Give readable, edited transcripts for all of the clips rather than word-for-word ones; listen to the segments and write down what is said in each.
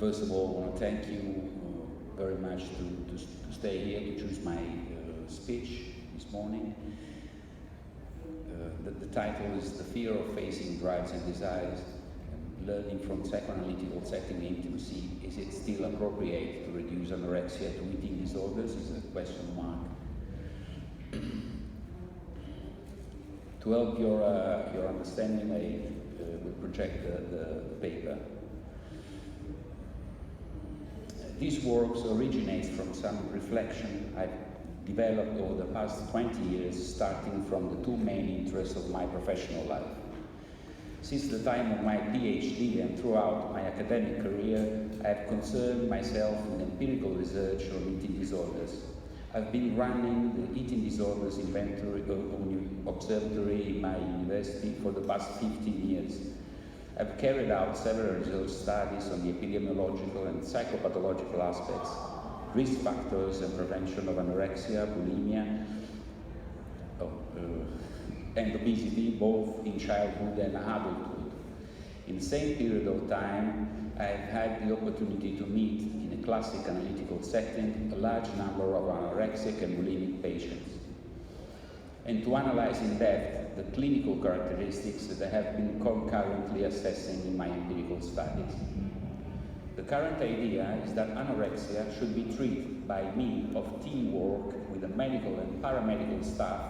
First of all, I want to thank you very much to stay here, to choose my speech this morning. The title is The Fear of Facing Drives and Desires, and learning from psychoanalytical setting intimacy. Is it still appropriate to reduce anorexia to eating disorders? Is a question mark. To help your understanding, I will project the paper. This work originates from some reflection I've developed over the past 20 years, starting from the two main interests of my professional life. Since the time of my PhD and throughout my academic career, I have concerned myself with empirical research on eating disorders. I've been running the eating disorders inventory observatory in my university for the past 15 years. I've carried out several research studies on the epidemiological and psychopathological aspects, risk factors and prevention of anorexia, bulimia, and obesity, both in childhood and adulthood. In the same period of time, I've had the opportunity to meet, in a classic analytical setting, a large number of anorexic and bulimic patients, and to analyze in depth the clinical characteristics that I have been concurrently assessing in my empirical studies. The current idea is that anorexia should be treated by means of teamwork with the medical and paramedical staff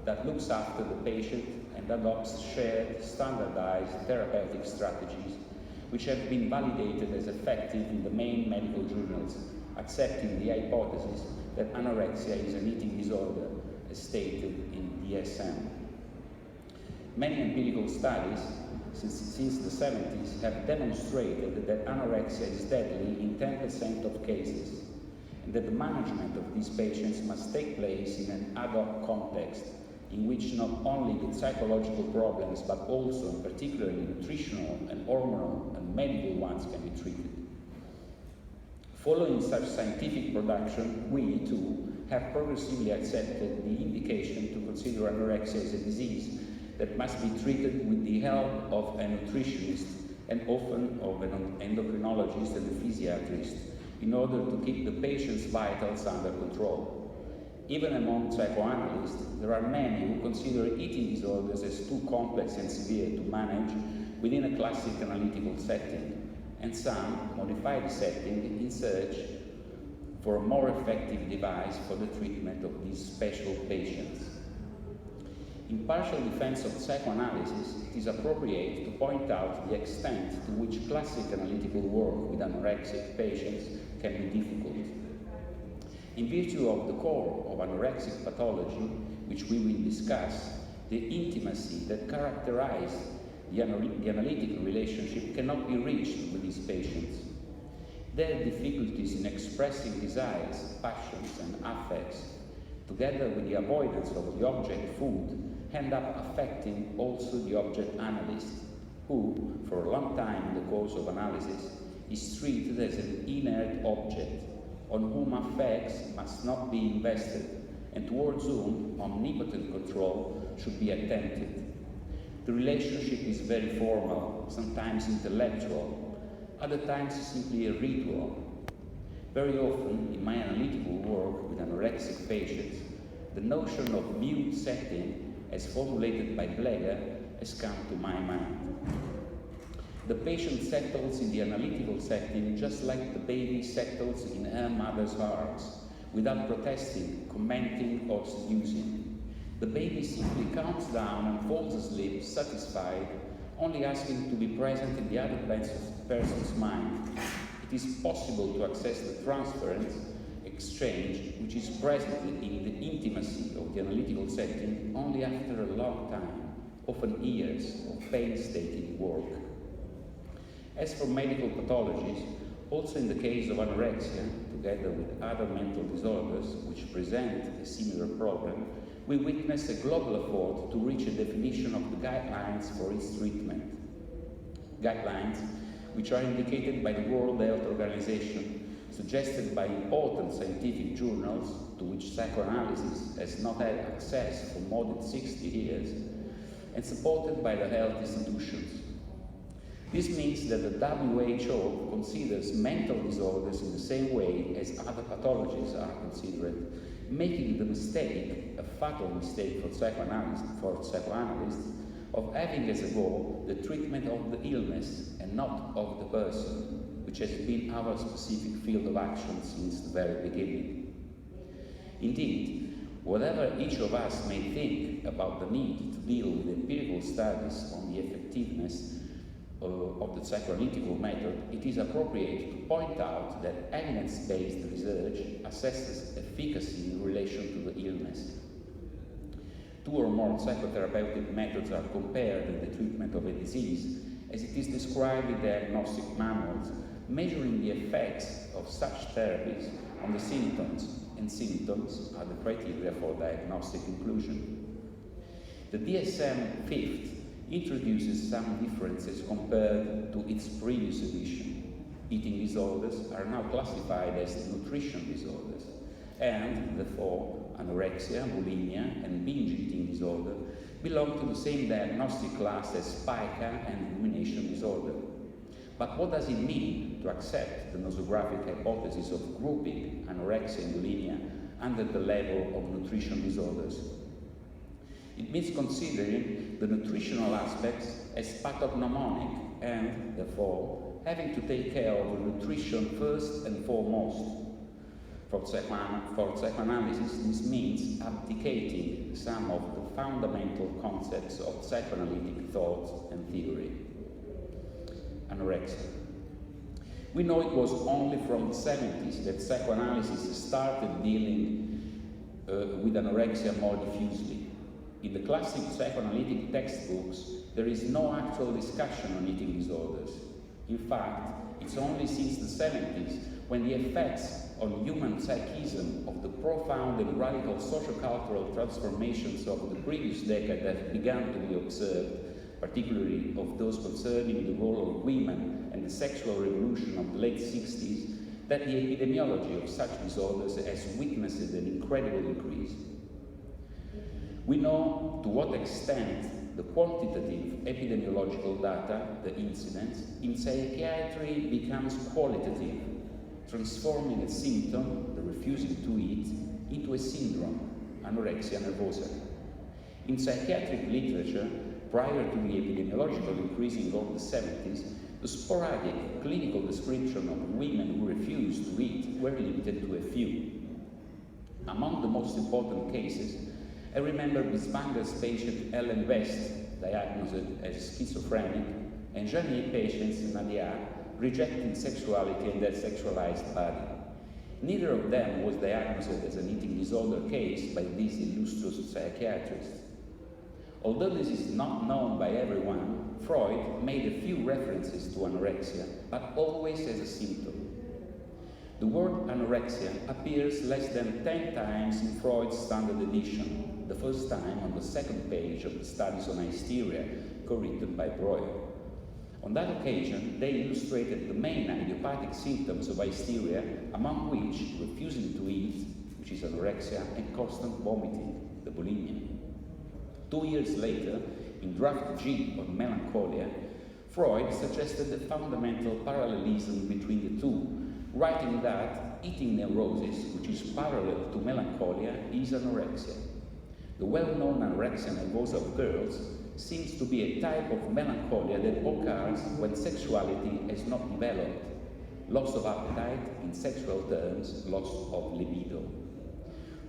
that looks after the patient and adopts shared, standardized therapeutic strategies which have been validated as effective in the main medical journals, accepting the hypothesis that anorexia is an eating disorder, as stated in DSM. Many empirical studies since the 70s have demonstrated that anorexia is deadly in 10% of cases, and that the management of these patients must take place in an ad hoc context in which not only the psychological problems but also and particularly nutritional and hormonal and medical ones can be treated. Following such scientific production, we too have progressively accepted the indication to consider anorexia as a disease that must be treated with the help of a nutritionist and often of an endocrinologist and a physiatrist in order to keep the patient's vitals under control. Even among psychoanalysts, there are many who consider eating disorders as too complex and severe to manage within a classic analytical setting, and some modify the setting in search for a more effective device for the treatment of these special patients. In partial defense of psychoanalysis, it is appropriate to point out the extent to which classic analytical work with anorexic patients can be difficult. In virtue of the core of anorexic pathology, which we will discuss, the intimacy that characterizes the analytical relationship cannot be reached with these patients. Their difficulties in expressing desires, passions, and affects, together with the avoidance of the object food, end up affecting also the object analyst, who, for a long time in the course of analysis, is treated as an inert object on whom affects must not be invested and towards whom omnipotent control should be attempted. The relationship is very formal, sometimes intellectual, other times simply a ritual. Very often, in my analytical work with anorexic patients, the notion of mute setting as formulated by Bleger has come to my mind. The patient settles in the analytical setting just like the baby settles in her mother's arms, without protesting, commenting, or seducing. The baby simply calms down and falls asleep, satisfied, only asking to be present in the other person's mind. It is possible to access the transference exchange, which is present in the intimacy of the analytical setting only after a long time, often years of painstaking work. As for medical pathologies, also in the case of anorexia, together with other mental disorders which present a similar problem, we witness a global effort to reach a definition of the guidelines for its treatment. Guidelines which are indicated by the World Health Organization, suggested by important scientific journals to which psychoanalysis has not had access for more than 60 years, and supported by the health institutions. This means that the WHO considers mental disorders in the same way as other pathologies are considered, making the mistake, a fatal mistake for psychoanalysts, of having as a goal the treatment of the illness and not of the person, which has been our specific field of action since the very beginning. Indeed, whatever each of us may think about the need to deal with empirical studies on the effectiveness of the psychoanalytical method, it is appropriate to point out that evidence-based research assesses efficacy in relation to the illness. Two or more psychotherapeutic methods are compared in the treatment of a disease, as it is described in diagnostic manuals, measuring the effects of such therapies on the symptoms, and symptoms are the criteria for diagnostic inclusion. The DSM-5 introduces some differences compared to its previous edition. Eating disorders are now classified as nutrition disorders, and therefore anorexia, bulimia, and binge eating disorder belong to the same diagnostic class as pica and rumination disorder. But what does it mean to accept the nosographic hypothesis of grouping anorexia and bulimia under the level of nutrition disorders? It means considering the nutritional aspects as pathognomonic and, therefore, having to take care of the nutrition first and foremost. For psychoanalysis, this means abdicating some of the fundamental concepts of psychoanalytic thought and theory. Anorexia. We know it was only from the 70s that psychoanalysis started dealing with anorexia more diffusely. In the classic psychoanalytic textbooks, there is no actual discussion on eating disorders. In fact, it's only since the 70s when the effects on human psychism of the profound and radical sociocultural transformations of the previous decade have begun to be observed, particularly of those concerning the role of women and the sexual revolution of the late 60s, that the epidemiology of such disorders has witnessed an incredible increase. We know to what extent the quantitative epidemiological data, the incidence, in psychiatry becomes qualitative, transforming a symptom, the refusing to eat, into a syndrome, anorexia nervosa. In psychiatric literature, prior to the epidemiological increasing of the 70s, the sporadic clinical description of women who refused to eat were limited to a few. Among the most important cases, I remember Biswanger's patient Ellen West, diagnosed as schizophrenic, and Jeanne patients Nadia, rejecting sexuality and their sexualized body. Neither of them was diagnosed as an eating disorder case by these illustrious psychiatrists. Although this is not known by everyone, Freud made a few references to anorexia, but always as a symptom. The word anorexia appears less than 10 times in Freud's standard edition, the first time on the second page of the Studies on Hysteria, co-written by Breuer. On that occasion, they illustrated the main idiopathic symptoms of hysteria, among which refusing to eat, which is anorexia, and constant vomiting, the bulimia. 2 years later, in Draft G on melancholia, Freud suggested a fundamental parallelism between the two, writing that eating neurosis, which is parallel to melancholia, is anorexia. The well-known anorexia nervosa of girls seems to be a type of melancholia that occurs when sexuality has not developed. Loss of appetite, in sexual terms, loss of libido.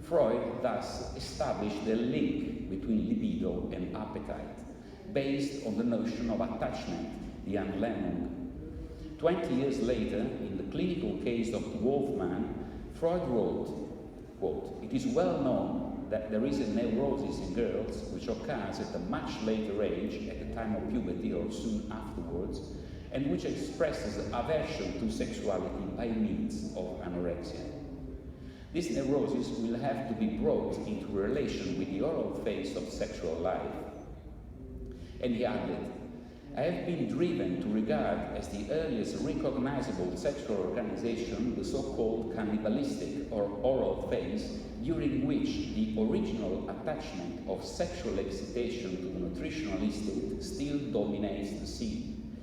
Freud thus established a link between libido and appetite, based on the notion of attachment, the Anlemmung. 20 years later, in the clinical case of Wolfman, Freud wrote, quote, "It is well known that there is a neurosis in girls which occurs at a much later age, at the time of puberty or soon afterwards, and which expresses aversion to sexuality by means of anorexia. This neurosis will have to be brought into relation with the oral phase of sexual life." And he added, "I have been driven to regard as the earliest recognizable sexual organization the so-called cannibalistic or oral phase, during which the original attachment of sexual excitation to the nutritional instinct still dominates the scene.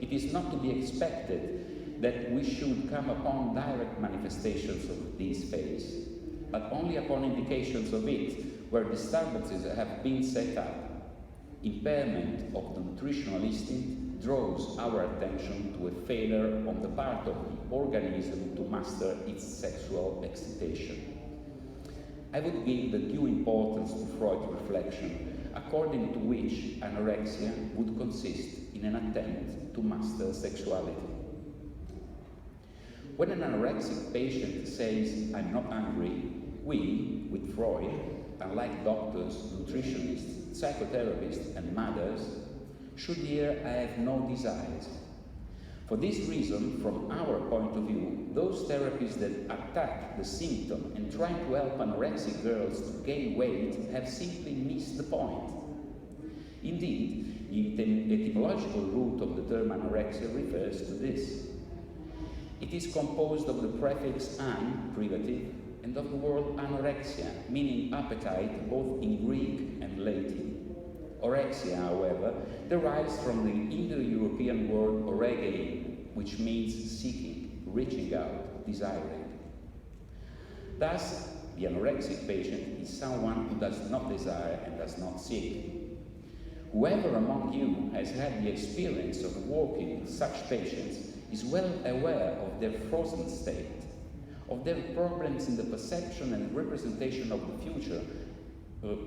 it is not to be expected that we should come upon direct manifestations of this phase, but only upon indications of it, where disturbances have been set up. Impairment of the nutritional instinct draws our attention to a failure on the part of the organism to master its sexual excitation. I would give the due importance to Freud's reflection, according to which anorexia would consist in an attempt to master sexuality. When an anorexic patient says, "I'm not hungry," we, with Freud, unlike doctors, nutritionists, psychotherapists and mothers, should hear, "I have no desires." For this reason, from our point of view, those therapies that attack the symptom and try to help anorexic girls to gain weight have simply missed the point. Indeed, the etymological root of the term anorexia refers to this. It is composed of the prefix an, privative, and of the word anorexia, meaning appetite both in Greek and Latin. Orexia, however, derives from the Indo-European word oregei, which means seeking, reaching out, desiring. Thus, the anorexic patient is someone who does not desire and does not seek. Whoever among you has had the experience of working with such patients is well aware of their frozen state, of their problems in the perception and representation of the future,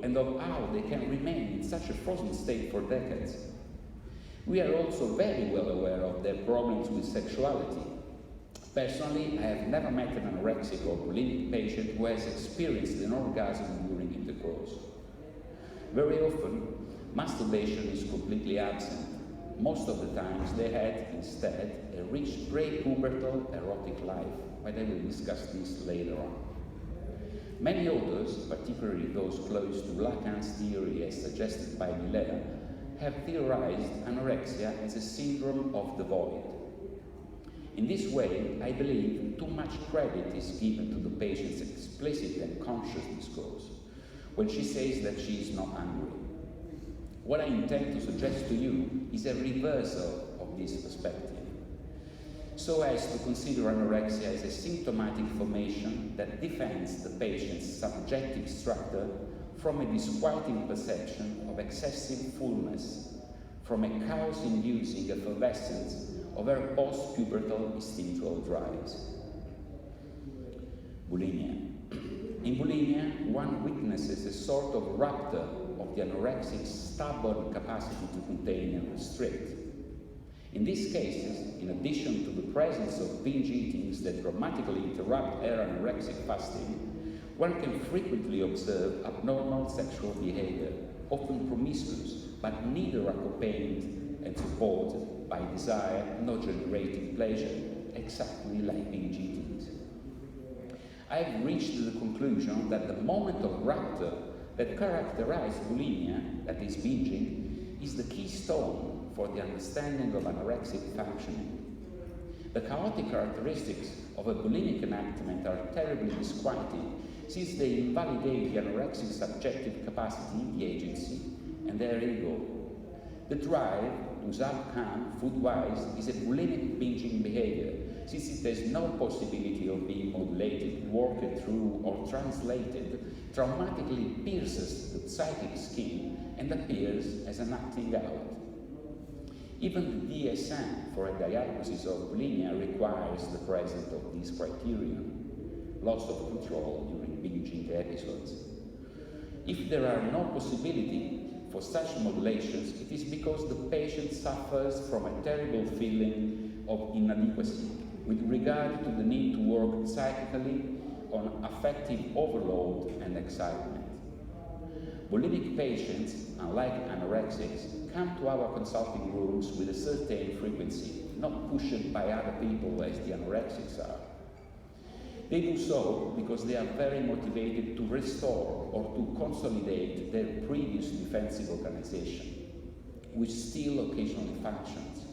and of how they can remain in such a frozen state for decades. We are also very well aware of their problems with sexuality. Personally, I have never met an anorexic or bulimic patient who has experienced an orgasm during intercourse. Very often, masturbation is completely absent. Most of the times they had, instead, a rich pre-pubertal erotic life, but I will discuss this later on. Many authors, particularly those close to Lacan's theory as suggested by Millet, have theorized anorexia as a syndrome of the void. In this way, I believe too much credit is given to the patient's explicit and conscious discourse when she says that she is not hungry. What I intend to suggest to you is a reversal of this perspective, so as to consider anorexia as a symptomatic formation that defends the patient's subjective structure from a disquieting perception of excessive fullness, from a chaos-inducing effervescence of her post-pubertal instinctual drives. Bulimia. In bulimia, one witnesses a sort of rupture of the anorexic's stubborn capacity to contain and restrict. In these cases, in addition to the presence of binge eatings that dramatically interrupt her anorexic fasting, one can frequently observe abnormal sexual behavior, often promiscuous, but neither accompanied and supported by desire nor generating pleasure, exactly like binge eatings. I have reached the conclusion that the moment of rupture that characterizes bulimia, that is binging, is the keystone for the understanding of anorexic functioning. The chaotic characteristics of a bulimic enactment are terribly disquieting, since they invalidate the anorexic subjective capacity, the agency, and their ego. The drive, to Zab Khan, food-wise, is a bulimic binging behavior, since it has no possibility of being modulated, worked through, or translated, traumatically pierces the psychic skin and appears as an acting out. Even the DSM for a diagnosis of bulimia requires the presence of this criterion: loss of control during binging episodes. If there are no possibility for such modulations, it is because the patient suffers from a terrible feeling of inadequacy with regard to the need to work psychically on affective overload and excitement. Bulimic patients, unlike anorexics, come to our consulting rooms with a certain frequency, not pushed by other people as the anorexics are. They do so because they are very motivated to restore or to consolidate their previous defensive organization, which still occasionally functions.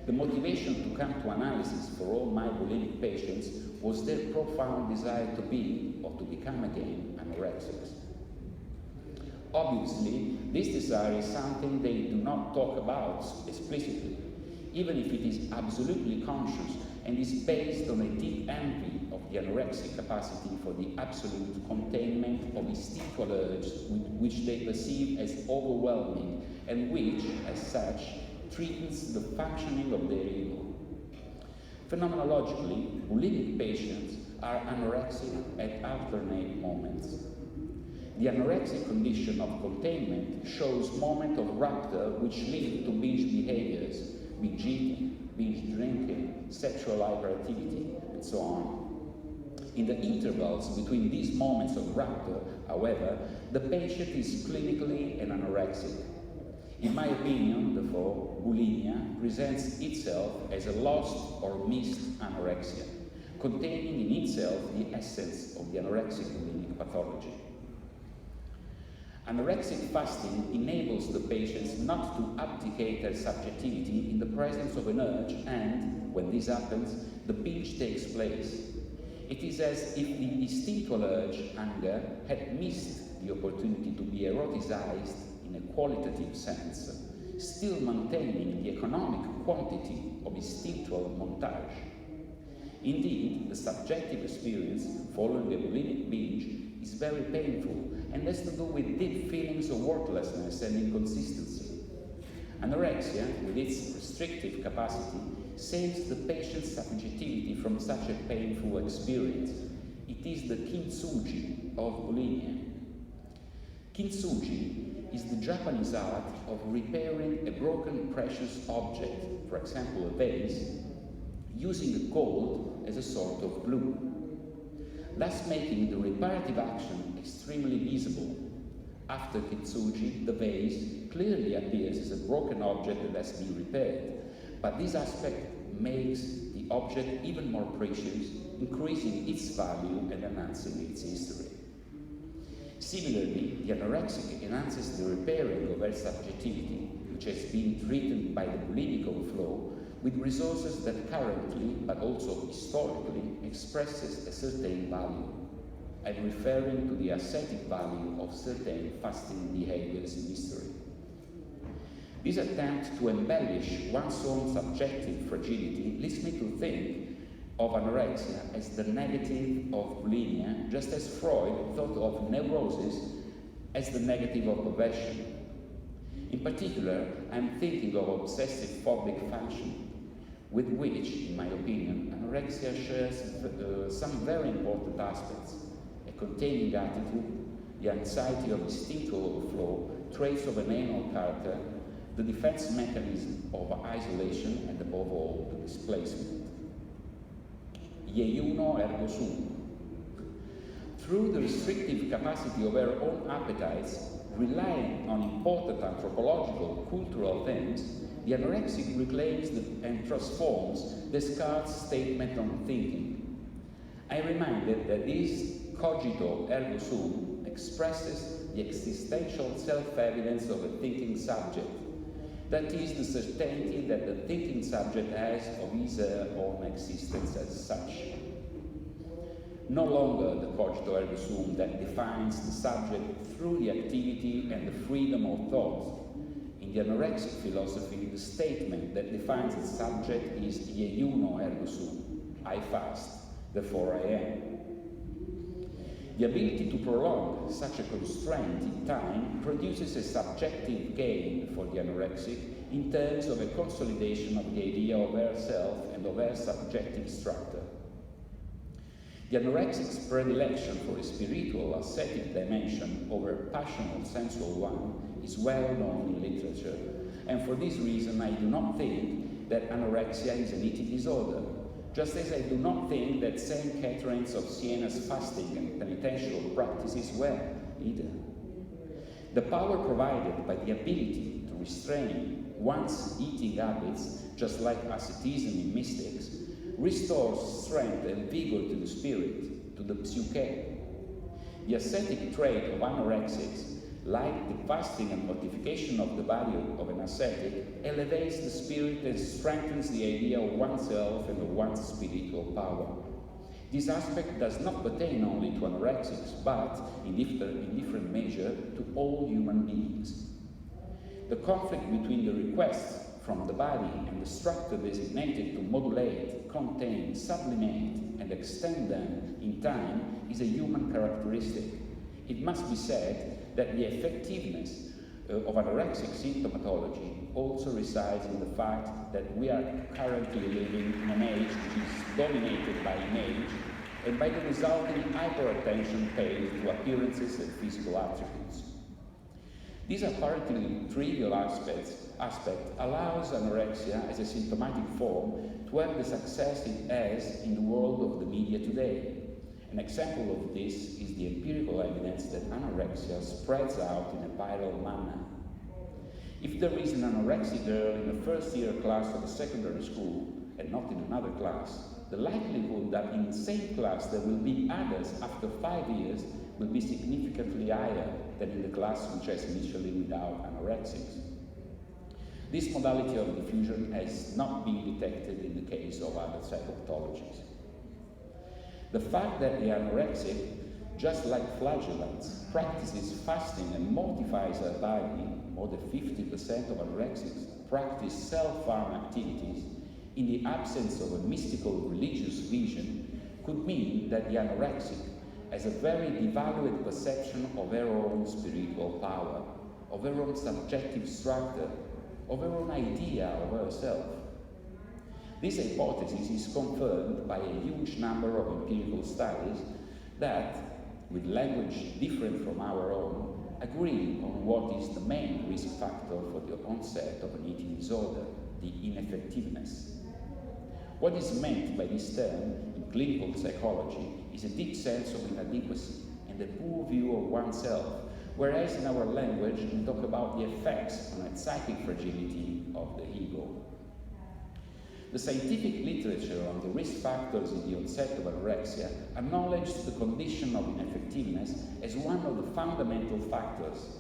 The motivation to come to analysis for all my bulimic patients was their profound desire to be, or to become again, anorexics. Obviously, this desire is something they do not talk about explicitly. even if it is absolutely conscious and is based on a deep envy of the anorexic capacity for the absolute containment of instinctual urges which they perceive as overwhelming and which, as such, threatens the functioning of their ego. Phenomenologically, bulimic patients are anorexic at alternate moments. The anorexic condition of containment shows moments of rapture which lead to binge behaviors, binge eating, binge drinking, sexual hyperactivity, and so on. In the intervals between these moments of rapture, however, the patient is clinically an anorexic. In my opinion, therefore, bulimia presents itself as a lost or missed anorexia, containing in itself the essence of the anorexic bulimic pathology. Anorexic fasting enables the patients not to abdicate their subjectivity in the presence of an urge, and, when this happens, the binge takes place. It is as if the instinctual urge, anger, had missed the opportunity to be eroticized in a qualitative sense, still maintaining the economic quantity of instinctual montage. Indeed, the subjective experience following a bulimic binge is very painful and has to do with deep feelings of worthlessness and inconsistency. Anorexia, with its restrictive capacity, saves the patient's subjectivity from such a painful experience. It is the kintsugi of bulimia. Kintsugi is the Japanese art of repairing a broken precious object, for example a vase, using gold as a sort of glue, thus making the reparative action extremely visible. After kintsugi, the vase clearly appears as a broken object that has been repaired, but this aspect makes the object even more precious, increasing its value and enhancing its history. Similarly, the anorexic enhances the repairing of her subjectivity, which has been treated by the bulimic overflow, with resources that currently, but also historically, expresses a certain value. I'm referring to the ascetic value of certain fasting behaviors in history. This attempt to embellish one's own subjective fragility leads me to think of anorexia as the negative of bulimia, just as Freud thought of neurosis as the negative of perversion. In particular, I'm thinking of obsessive phobic function, with which, in my opinion, anorexia shares some very important aspects: a containing attitude, the anxiety of instinctual overflow, traits of an anal character, the defense mechanism of isolation, and above all, the displacement. Ieuno ergo sum. Through the restrictive capacity of her own appetites, relying on important anthropological, cultural themes, the anorexic reclaims and transforms Descartes' statement on thinking. I am reminded that this cogito ergo sum expresses the existential self-evidence of a thinking subject. That is the certainty that the thinking subject has of his own existence as such. No longer the cogito ergo sum that defines the subject through the activity and the freedom of thought. In the anorexic philosophy, the statement that defines the subject is ieuno ergo sum, I fast, therefore I am. The ability to prolong such a constraint in time produces a subjective gain for the anorexic in terms of a consolidation of the idea of herself and of her subjective structure. The anorexic's predilection for a spiritual ascetic dimension over a passional sensual one is well known in literature, and for this reason I do not think that anorexia is an eating disorder, just as I do not think that St. Catherine's of Siena's fasting and penitential practices were either. The power provided by the ability to restrain one's eating habits, just like asceticism in mystics, restores strength and vigor to the spirit, to the psyche. The ascetic trait of anorexics, like the fasting and mortification of the body of an ascetic, elevates the spirit and strengthens the idea of oneself and of one's spiritual power. This aspect does not pertain only to anorexics, but, in different measure, to all human beings. The conflict between the request from the body and the structure designated to modulate, contain, sublimate, and extend them in time is a human characteristic. It must be said that the effectiveness of anorexic symptomatology also resides in the fact that we are currently living in an age which is dominated by image and by the resulting hyperattention paid to appearances and physical attributes. This apparently trivial aspect allows anorexia as a symptomatic form to have the success it has in the world of the media today. An example of this is the empirical evidence that anorexia spreads out in a viral manner. If there is an anorexic girl in the first year class of a secondary school and not in another class, the likelihood that in the same class there will be others after 5 years will be significantly higher than in the class which has initially without anorexics. This modality of diffusion has not been detected in the case of other psychopathologies. The fact that the anorexic, just like flagellants, practices fasting and mortifies her body, more than 50% of anorexics practice self-harm activities, in the absence of a mystical religious vision, could mean that the anorexic has a very devalued perception of her own spiritual power, of her own subjective structure, of her own idea of herself. This hypothesis is confirmed by a huge number of empirical studies that, with language different from our own, agree on what is the main risk factor for the onset of an eating disorder, the ineffectiveness. What is meant by this term in clinical psychology is a deep sense of inadequacy and a poor view of oneself, whereas in our language we talk about the effects on a psychic fragility of the ego. The scientific literature on the risk factors in the onset of anorexia acknowledged the condition of ineffectiveness as one of the fundamental factors.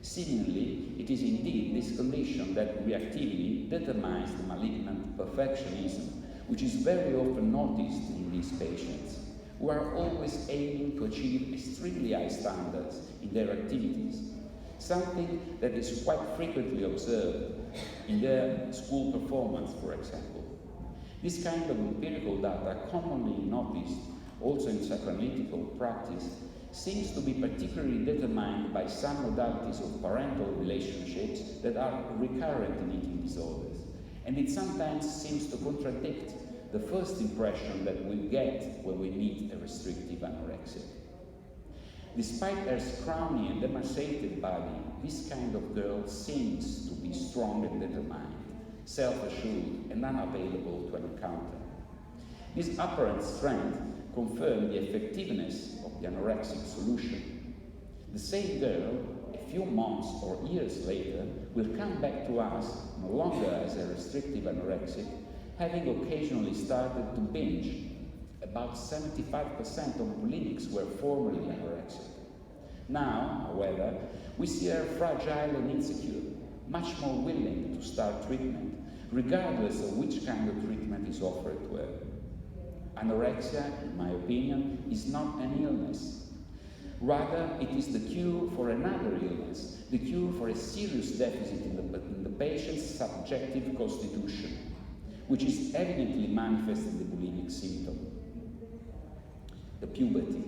Seemingly, it is indeed this condition that reactively determines the malignant perfectionism, which is very often noticed in these patients, who are always aiming to achieve extremely high standards in their activities, something that is quite frequently observed in their school performance, for example. This kind of empirical data, commonly noticed also in psychoanalytical practice, seems to be particularly determined by some modalities of parental relationships that are recurrent in eating disorders, and it sometimes seems to contradict the first impression that we get when we meet a restrictive anorexic. Despite her scrawny and emaciated body, this kind of girl seems to be strong and determined, self-assured and unavailable to an encounter. This apparent strength confirms the effectiveness of the anorexic solution. The same girl, a few months or years later, will come back to us no longer as a restrictive anorexic, having occasionally started to binge. About 75% of bulimics were formerly anorexic. Now, however, we see her fragile and insecure, much more willing to start treatment, regardless of which kind of treatment is offered to her. Anorexia, in my opinion, is not an illness. Rather, it is the cure for another illness, the cure for a serious deficit in the patient's subjective constitution, which is evidently manifest in the bulimic symptom. The puberty.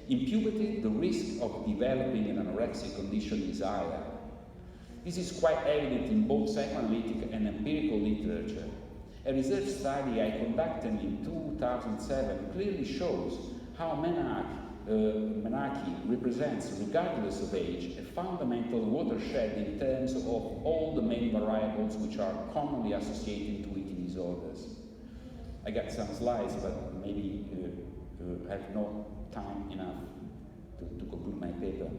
In puberty, the risk of developing an anorexic condition is higher. This is quite evident in both psychoanalytic and empirical literature. A research study I conducted in 2007 clearly shows how menarche represents, regardless of age, a fundamental watershed in terms of all the main variables which are commonly associated to eating disorders. I got some slides, but maybe have no time enough to conclude my paper.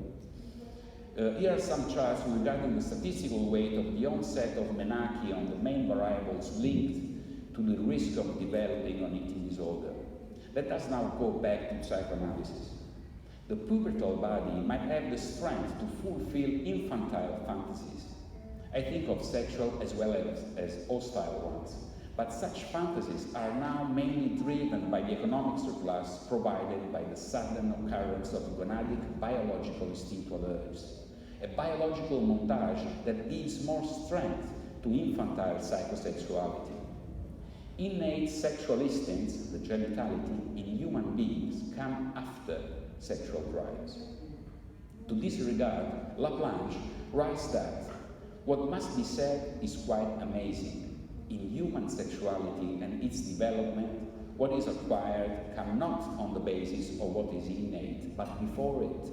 Here are some charts regarding the statistical weight of the onset of menarche on the main variables linked to the risk of developing an eating disorder. Let us now go back to psychoanalysis. The pubertal body might have the strength to fulfill infantile fantasies. I think of sexual as well as hostile ones. But such fantasies are now mainly driven by the economic surplus provided by the sudden occurrence of gonadic biological instinctual urges. A biological montage that gives more strength to infantile psychosexuality. Innate sexual instincts, the genitality, in human beings come after sexual drives. To this regard, Laplanche writes that what must be said is quite amazing. In human sexuality and its development, what is acquired comes not on the basis of what is innate, but before it.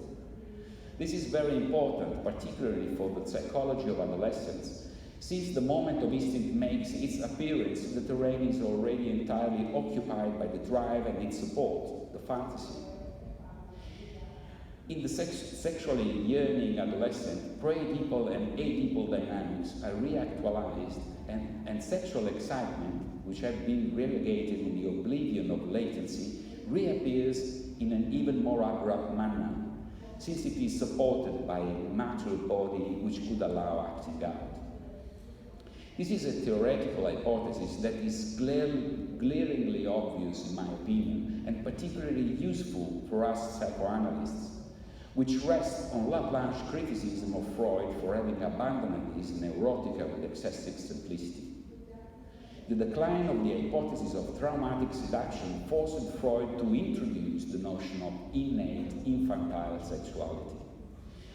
This is very important, particularly for the psychology of adolescence, since the moment of instinct makes its appearance, the terrain is already entirely occupied by the drive and its support, the fantasy. In the sexually yearning adolescent, pre-Oedipal and Oedipal dynamics are reactualized, and sexual excitement, which had been relegated in the oblivion of latency, reappears in an even more abrupt manner, since it is supported by a mature body which could allow acting out. This is a theoretical hypothesis that is glaringly obvious in my opinion, and particularly useful for us psychoanalysts, which rests on Laplanche's criticism of Freud for having abandoned his neurotica with excessive simplicity. The decline of the hypothesis of traumatic seduction forced Freud to introduce the notion of innate infantile sexuality.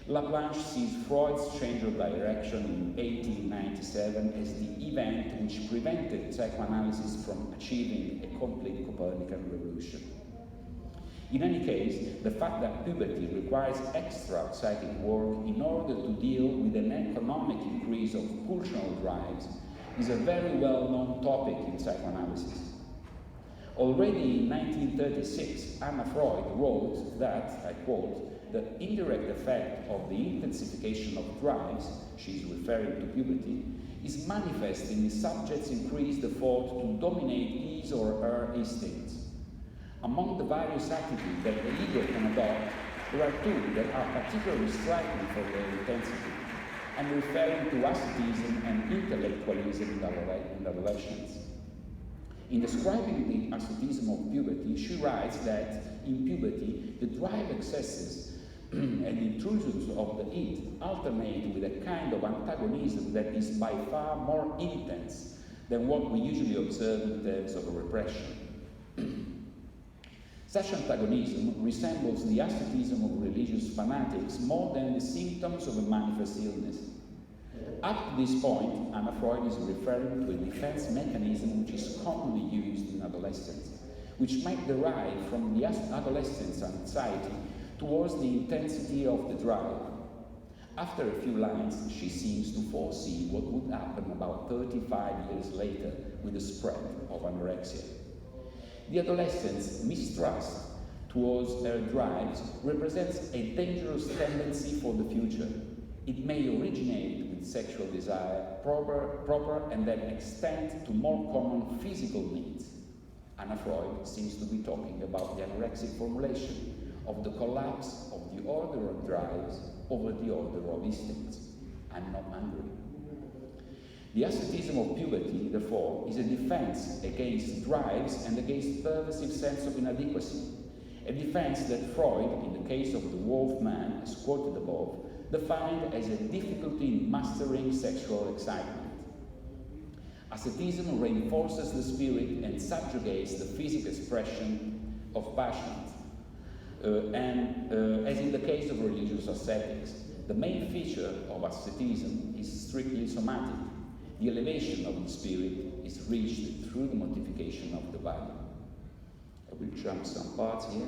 Laplanche sees Freud's change of direction in 1897 as the event which prevented psychoanalysis from achieving a complete Copernican revolution. In any case, the fact that puberty requires extra psychic work in order to deal with an economic increase of pulsional drives is a very well-known topic in psychoanalysis. Already in 1936, Anna Freud wrote that, I quote, the indirect effect of the intensification of drives, she is referring to puberty, is manifest in the subject's increased effort to dominate his or her instincts. Among the various attitudes that the ego can adopt, there are two that are particularly striking for their intensity. I'm referring to asceticism and intellectualism in adolescence. In describing the asceticism of puberty, she writes that in puberty, the drive excesses and intrusions of the id alternate with a kind of antagonism that is by far more intense than what we usually observe in terms of repression. Such antagonism resembles the asceticism of religious fanatics more than the symptoms of a manifest illness. Up to this point, Anna Freud is referring to a defense mechanism which is commonly used in adolescence, which might derive from the adolescent's anxiety towards the intensity of the drive. After a few lines, she seems to foresee what would happen about 35 years later with the spread of anorexia. The adolescent's mistrust towards her drives represents a dangerous tendency for the future. It may originate with sexual desire, proper and then extend to more common physical needs. Anna Freud seems to be talking about the anorexic formulation of the collapse of the order of drives over the order of instincts. I'm not hungry. The asceticism of puberty, therefore, is a defense against drives and against pervasive sense of inadequacy, a defense that Freud, in the case of the wolf man, as quoted above, defined as a difficulty in mastering sexual excitement. Asceticism reinforces the spirit and subjugates the physical expression of passions, as in the case of religious ascetics. The main feature of asceticism is strictly somatic. The elevation of the spirit is reached through the mortification of the body. I will jump some parts here.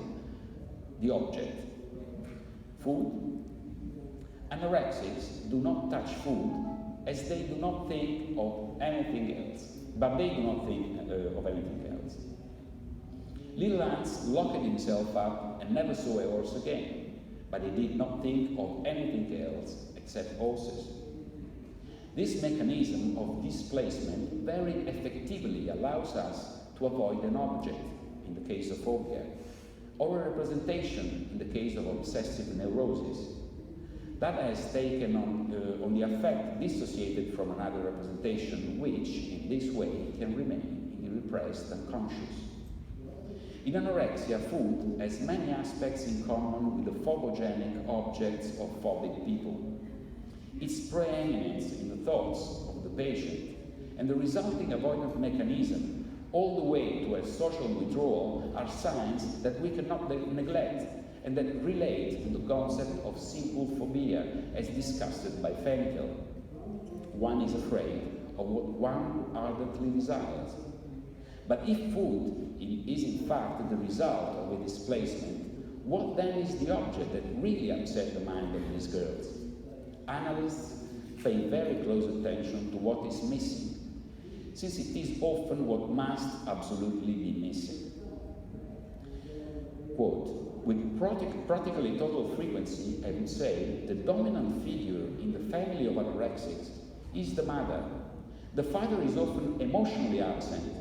The object. Food. Anorexics do not touch food as they do not think of anything else, but they do not think of anything else. Little Hans locked himself up and never saw a horse again, but he did not think of anything else except horses. This mechanism of displacement very effectively allows us to avoid an object, in the case of phobia, or a representation, in the case of obsessive neurosis. That has taken on the effect dissociated from another representation, which, in this way, can remain in the repressed unconscious. In anorexia, food has many aspects in common with the phobogenic objects of phobic people. Its preeminence in the thoughts of the patient, and the resulting avoidance mechanism, all the way to a social withdrawal, are signs that we cannot neglect and that relate to the concept of simple phobia as discussed by Fenikel. One is afraid of what one ardently desires. But if food is in fact the result of a displacement, what then is the object that really upset the mind of these girls? Analysts pay very close attention to what is missing, since it is often what must absolutely be missing. Quote, with practically total frequency, I would say, the dominant figure in the family of anorexics is the mother. The father is often emotionally absent,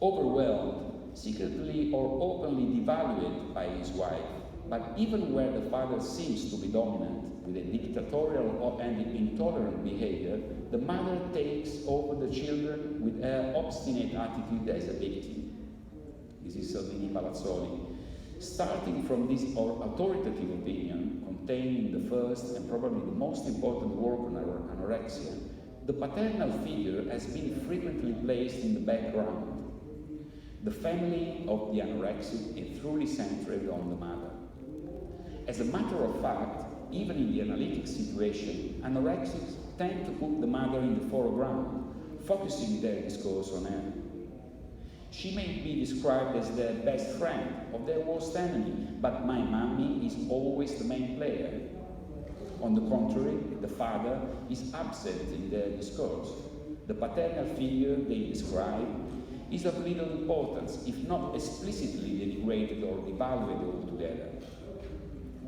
overwhelmed, secretly or openly devalued by his wife. But even where the father seems to be dominant, with a dictatorial and intolerant behavior, the mother takes over the children with her obstinate attitude as a victim. This is Salvini Palazzoli. Starting from this authoritative opinion, contained in the first and probably the most important work on anorexia, the paternal figure has been frequently placed in the background. The family of the anorexic is truly centered on the mother. As a matter of fact, even in the analytic situation, anorexics tend to put the mother in the foreground, focusing their discourse on her. She may be described as their best friend or their worst enemy, but my mommy is always the main player. On the contrary, the father is absent in their discourse. The paternal figure they describe is of little importance, if not explicitly denigrated or devalued altogether.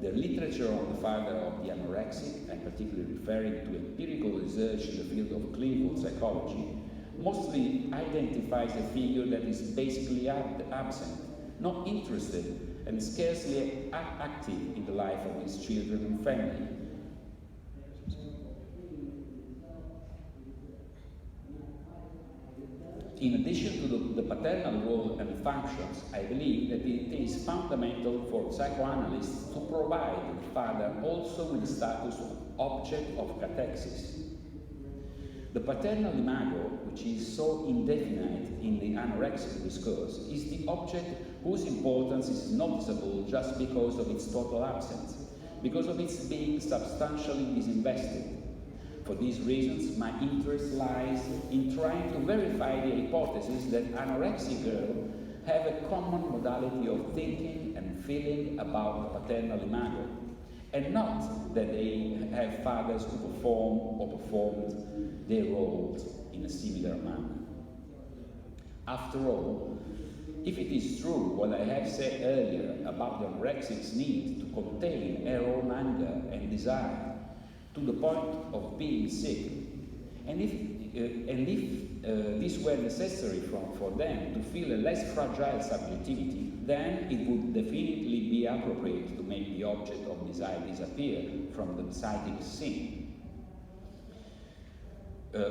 The literature on the father of the anorexic, and particularly referring to empirical research in the field of clinical psychology, mostly identifies a figure that is basically absent, not interested, and scarcely active in the life of his children and family. In addition to the paternal role and functions, I believe that it is fundamental for psychoanalysts to provide the father also with the status of object of catexis. The paternal imago, which is so indefinite in the anorexic discourse, is the object whose importance is noticeable just because of its total absence, because of its being substantially disinvested. For these reasons, my interest lies in trying to verify the hypothesis that anorexic girls have a common modality of thinking and feeling about the paternal imago, and not that they have fathers who perform or performed their roles in a similar manner. After all, if it is true what I have said earlier about the anorexic's need to contain her own anger and desire to the point of being sick, and if this were necessary for them to feel a less fragile subjectivity, then it would definitely be appropriate to make the object of desire disappear from the psychic scene,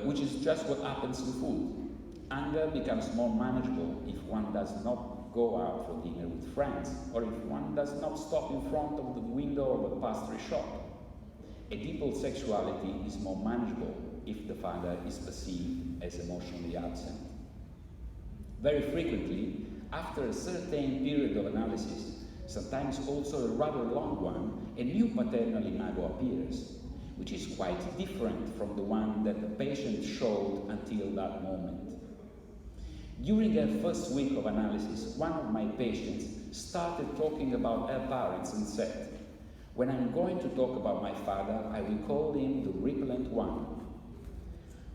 which is just what happens in food. Anger becomes more manageable if one does not go out for dinner with friends, or if one does not stop in front of the window of a pastry shop. Oedipal sexuality is more manageable if the father is perceived as emotionally absent. Very frequently, after a certain period of analysis, sometimes also a rather long one, a new paternal imago appears, which is quite different from the one that the patient showed until that moment. During her first week of analysis, one of my patients started talking about her parents and said, "When I'm going to talk about my father, I will call him the repellent one,"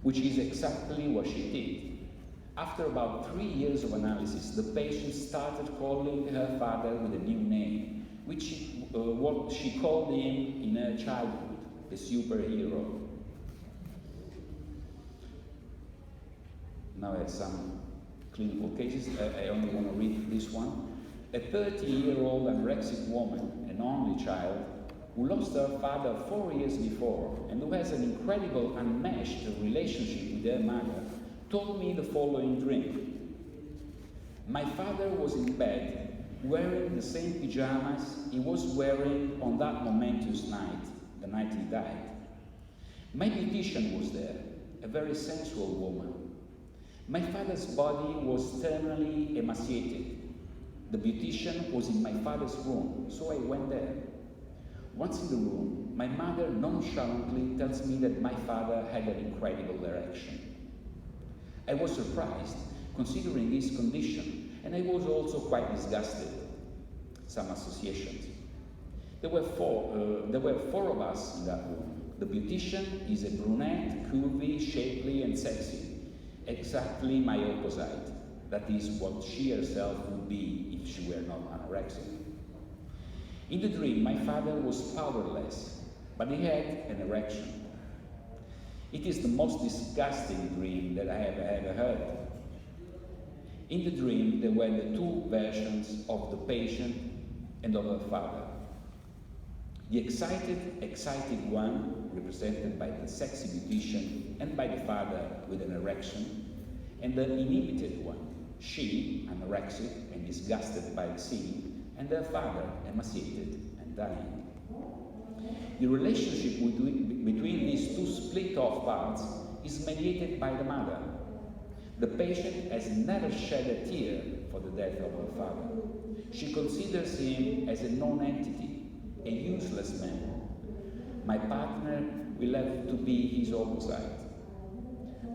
which is exactly what she did. After about 3 years of analysis, the patient started calling her father with a new name, what she called him in her childhood, the superhero. Now I have some clinical cases. I only want to read this one. A 30-year-old anorexic woman, an only child, who lost her father 4 years before and who has an incredible unmeshed relationship with her mother, told me the following dream. My father was in bed wearing the same pajamas he was wearing on that momentous night, the night he died. My beautician was there, a very sensual woman. My father's body was terminally emaciated. The beautician was in my father's room, so I went there. Once in the room, my mother nonchalantly tells me that my father had an incredible erection. I was surprised, considering his condition, and I was also quite disgusted. Some associations. There were four of us in that room. The beautician is a brunette, curvy, shapely, and sexy. Exactly my opposite. That is what she herself would be if she were not anorexic. In the dream, my father was powerless, but he had an erection. It is the most disgusting dream that I have ever heard. In the dream, there were the two versions of the patient and of her father. The excited one, represented by the sexy beautician and by the father with an erection, and the inhibited one, she, anorexic and disgusted by the scene, and her father, emaciated and dying. The relationship between these two split-off parts is mediated by the mother. The patient has never shed a tear for the death of her father. She considers him as a non-entity, a useless man. My partner will have to be his opposite.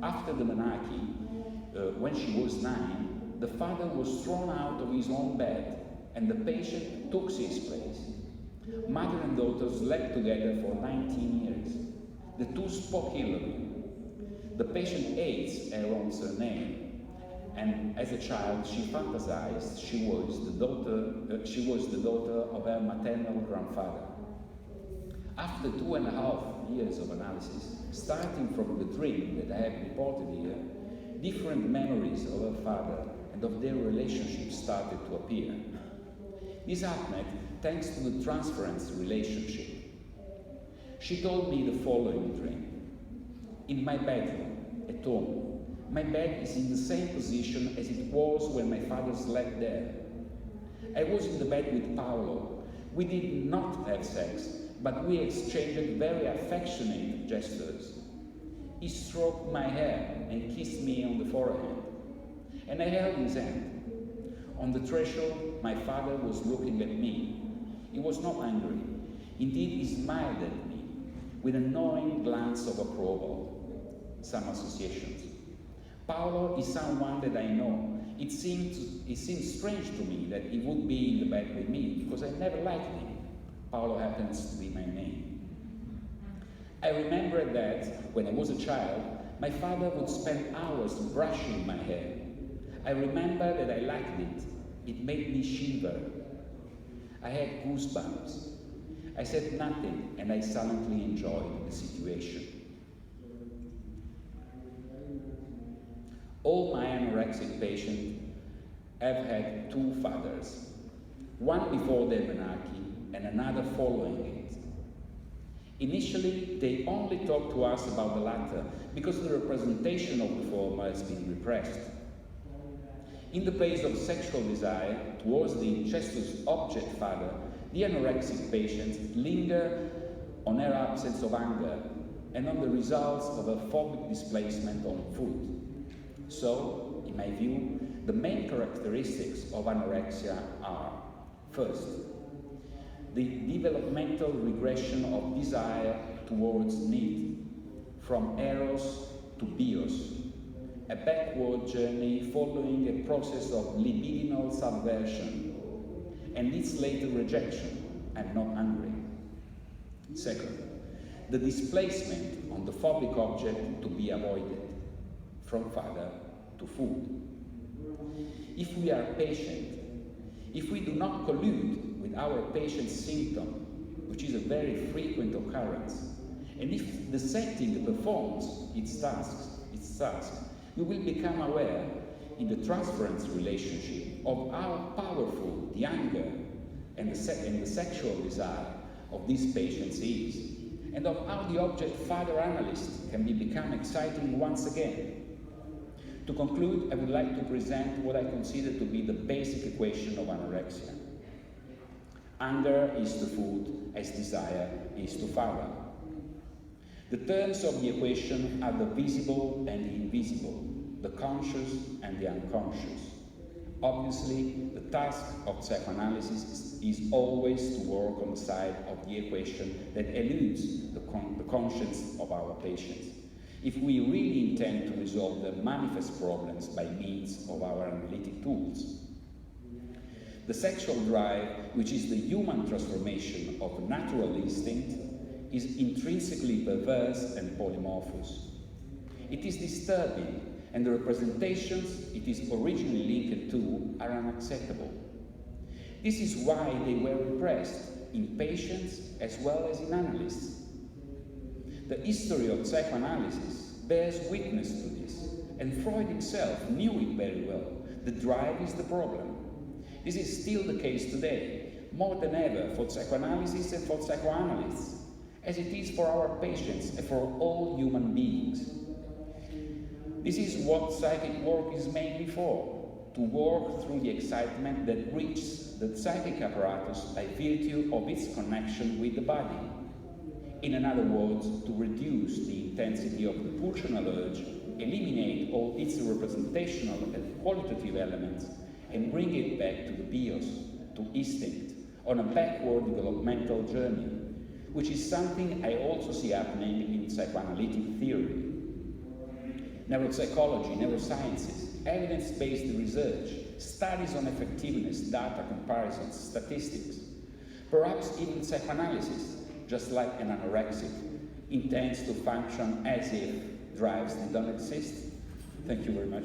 After the menarche, when she was 9, the father was thrown out of his own bed and the patient took his place. Mother and daughter slept together for 19 years. The two spoke ill of him. The patient hates her own surname, and as a child she fantasized she was the daughter of her maternal grandfather. After 2.5 years of analysis, starting from the dream that I have reported here, different memories of her father and of their relationship started to appear. This happened thanks to the transference relationship. She told me the following dream. In my bedroom, at home, my bed is in the same position as it was when my father slept there. I was in the bed with Paolo. We did not have sex, but we exchanged very affectionate gestures. He stroked my hair and kissed me on the forehead, and I held his hand. On the threshold, my father was looking at me. He was not angry. Indeed, he smiled at me with a knowing glance of approval. Some associations. Paolo is someone that I know. It seems strange to me that he would be in the bed with me because I never liked him. Paolo happens to be my name. I remember that when I was a child, my father would spend hours brushing my hair. I remember that I liked it. It made me shiver. I had goosebumps. I said nothing and I silently enjoyed the situation. All my anorexic patients have had two fathers, one before their menarche and another following it. Initially, they only talked to us about the latter because the representation of the former has been repressed. In the place of sexual desire towards the incestuous object father, the anorexic patients linger on her absence of anger and on the results of her phobic displacement on food. So, in my view, the main characteristics of anorexia are, first, the developmental regression of desire towards need, from eros to bios, a backward journey following a process of libidinal subversion, and its later rejection, I'm not hungry. Second, the displacement on the phobic object to be avoided, from father to food. If we are patient, if we do not collude with our patient's symptom, which is a very frequent occurrence, and if the setting performs its tasks, we will become aware in the transference relationship of how powerful the anger and the sexual desire of these patients is, and of how the object father analyst can become exciting once again. To conclude, I would like to present what I consider to be the basic equation of anorexia. Anger is to food as desire is to father. The terms of the equation are the visible and the invisible, the conscious and the unconscious. Obviously, the task of psychoanalysis is always to work on the side of the equation that eludes the conscience of our patients, if we really intend to resolve the manifest problems by means of our analytic tools. The sexual drive, which is the human transformation of natural instinct, is intrinsically perverse and polymorphous. It is disturbing, and the representations it is originally linked to are unacceptable. This is why they were repressed in patients as well as in analysts. The history of psychoanalysis bears witness to this, and Freud himself knew it very well. The drive is the problem. This is still the case today, more than ever for psychoanalysis and for psychoanalysts, as it is for our patients and for all human beings. This is what psychic work is mainly for, to work through the excitement that reaches the psychic apparatus by virtue of its connection with the body. In other words, to reduce the intensity of the pulsional urge, eliminate all its representational and qualitative elements, and bring it back to the bios, to instinct, on a backward developmental journey, which is something I also see happening in psychoanalytic theory. Neuropsychology, neurosciences, evidence-based research, studies on effectiveness, data comparisons, statistics, perhaps even psychoanalysis, just like an anorexic, intends to function as if drives that don't exist. Thank you very much.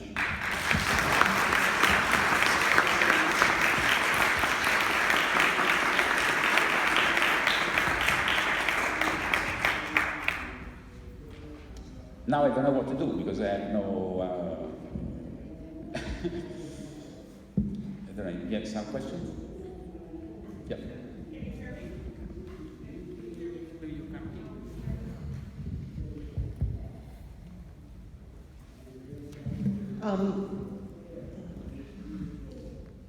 Now I don't know what to do because I have no. I don't know. You have some questions? Yeah.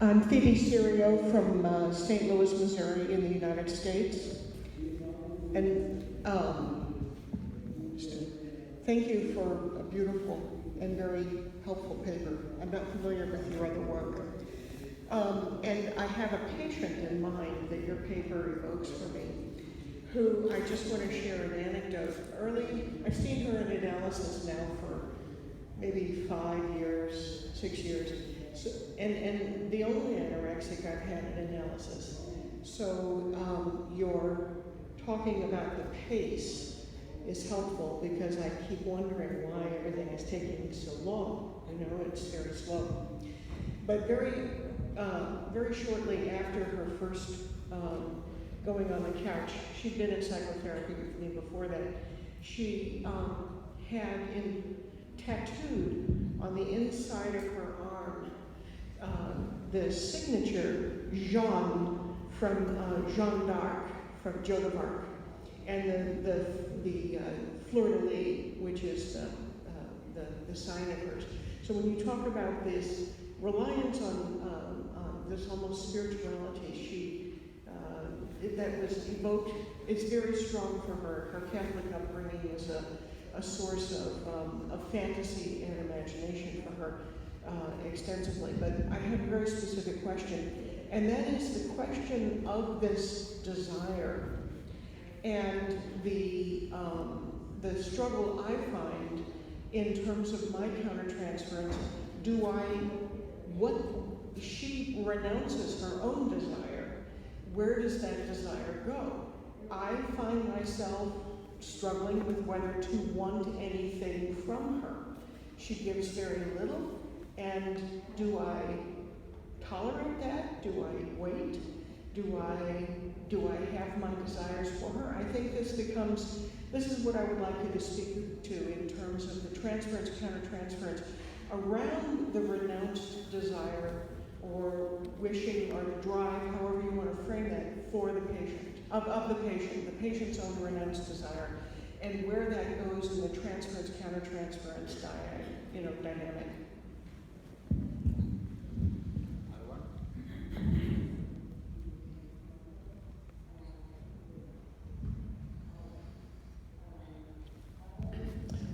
I'm Phoebe Serio from St. Louis, Missouri in the United States. And thank you for a beautiful and very helpful paper. I'm not familiar with your other work. And I have a patient in mind that your paper evokes for me, who I just want to share an anecdote. I've seen her in analysis now for maybe 5 years, 6 years. So, and the only anorexic I've had in analysis. So you're talking about the pace is helpful because I keep wondering why everything is taking so long. You know, it's very slow. But very shortly after her first going on the couch, she'd been in psychotherapy with me before that. She had tattooed on the inside of her arm the signature Jeanne from Jeanne d'Arc, from Joan of Arc, and the fleur-de-lis, which is the sign of hers. So when you talk about this reliance on this almost spirituality, that was evoked, it's very strong for her. Her Catholic upbringing is a source of fantasy and imagination for her extensively. But I have a very specific question, and that is the question of this desire and the struggle I find in terms of my countertransference. She renounces her own desire. Where does that desire go? I find myself struggling with whether to want anything from her. She gives very little, and do I tolerate that? Do I wait? Do I have my desires for her? I think this is what I would like you to speak to in terms of the transference, countertransference, around the renounced desire or wishing or drive, however you want to frame that, for the patient, of the patient's own renounced desire, and where that goes in the transference, countertransference dynamic.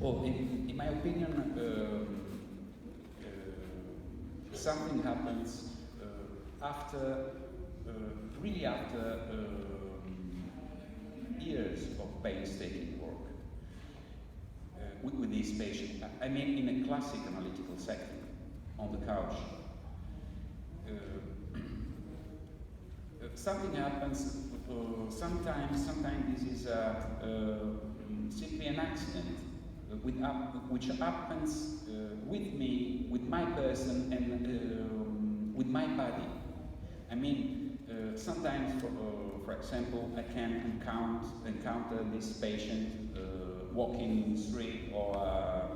Well, in my opinion, something happens after, really after years of painstaking work with this patient. I mean, in a classic analytical setting, on the couch. Something happens. Sometimes this is simply an accident, which happens with me, with my person, and with my body. I mean, sometimes, for example, I can encounter this patient walking in the street, or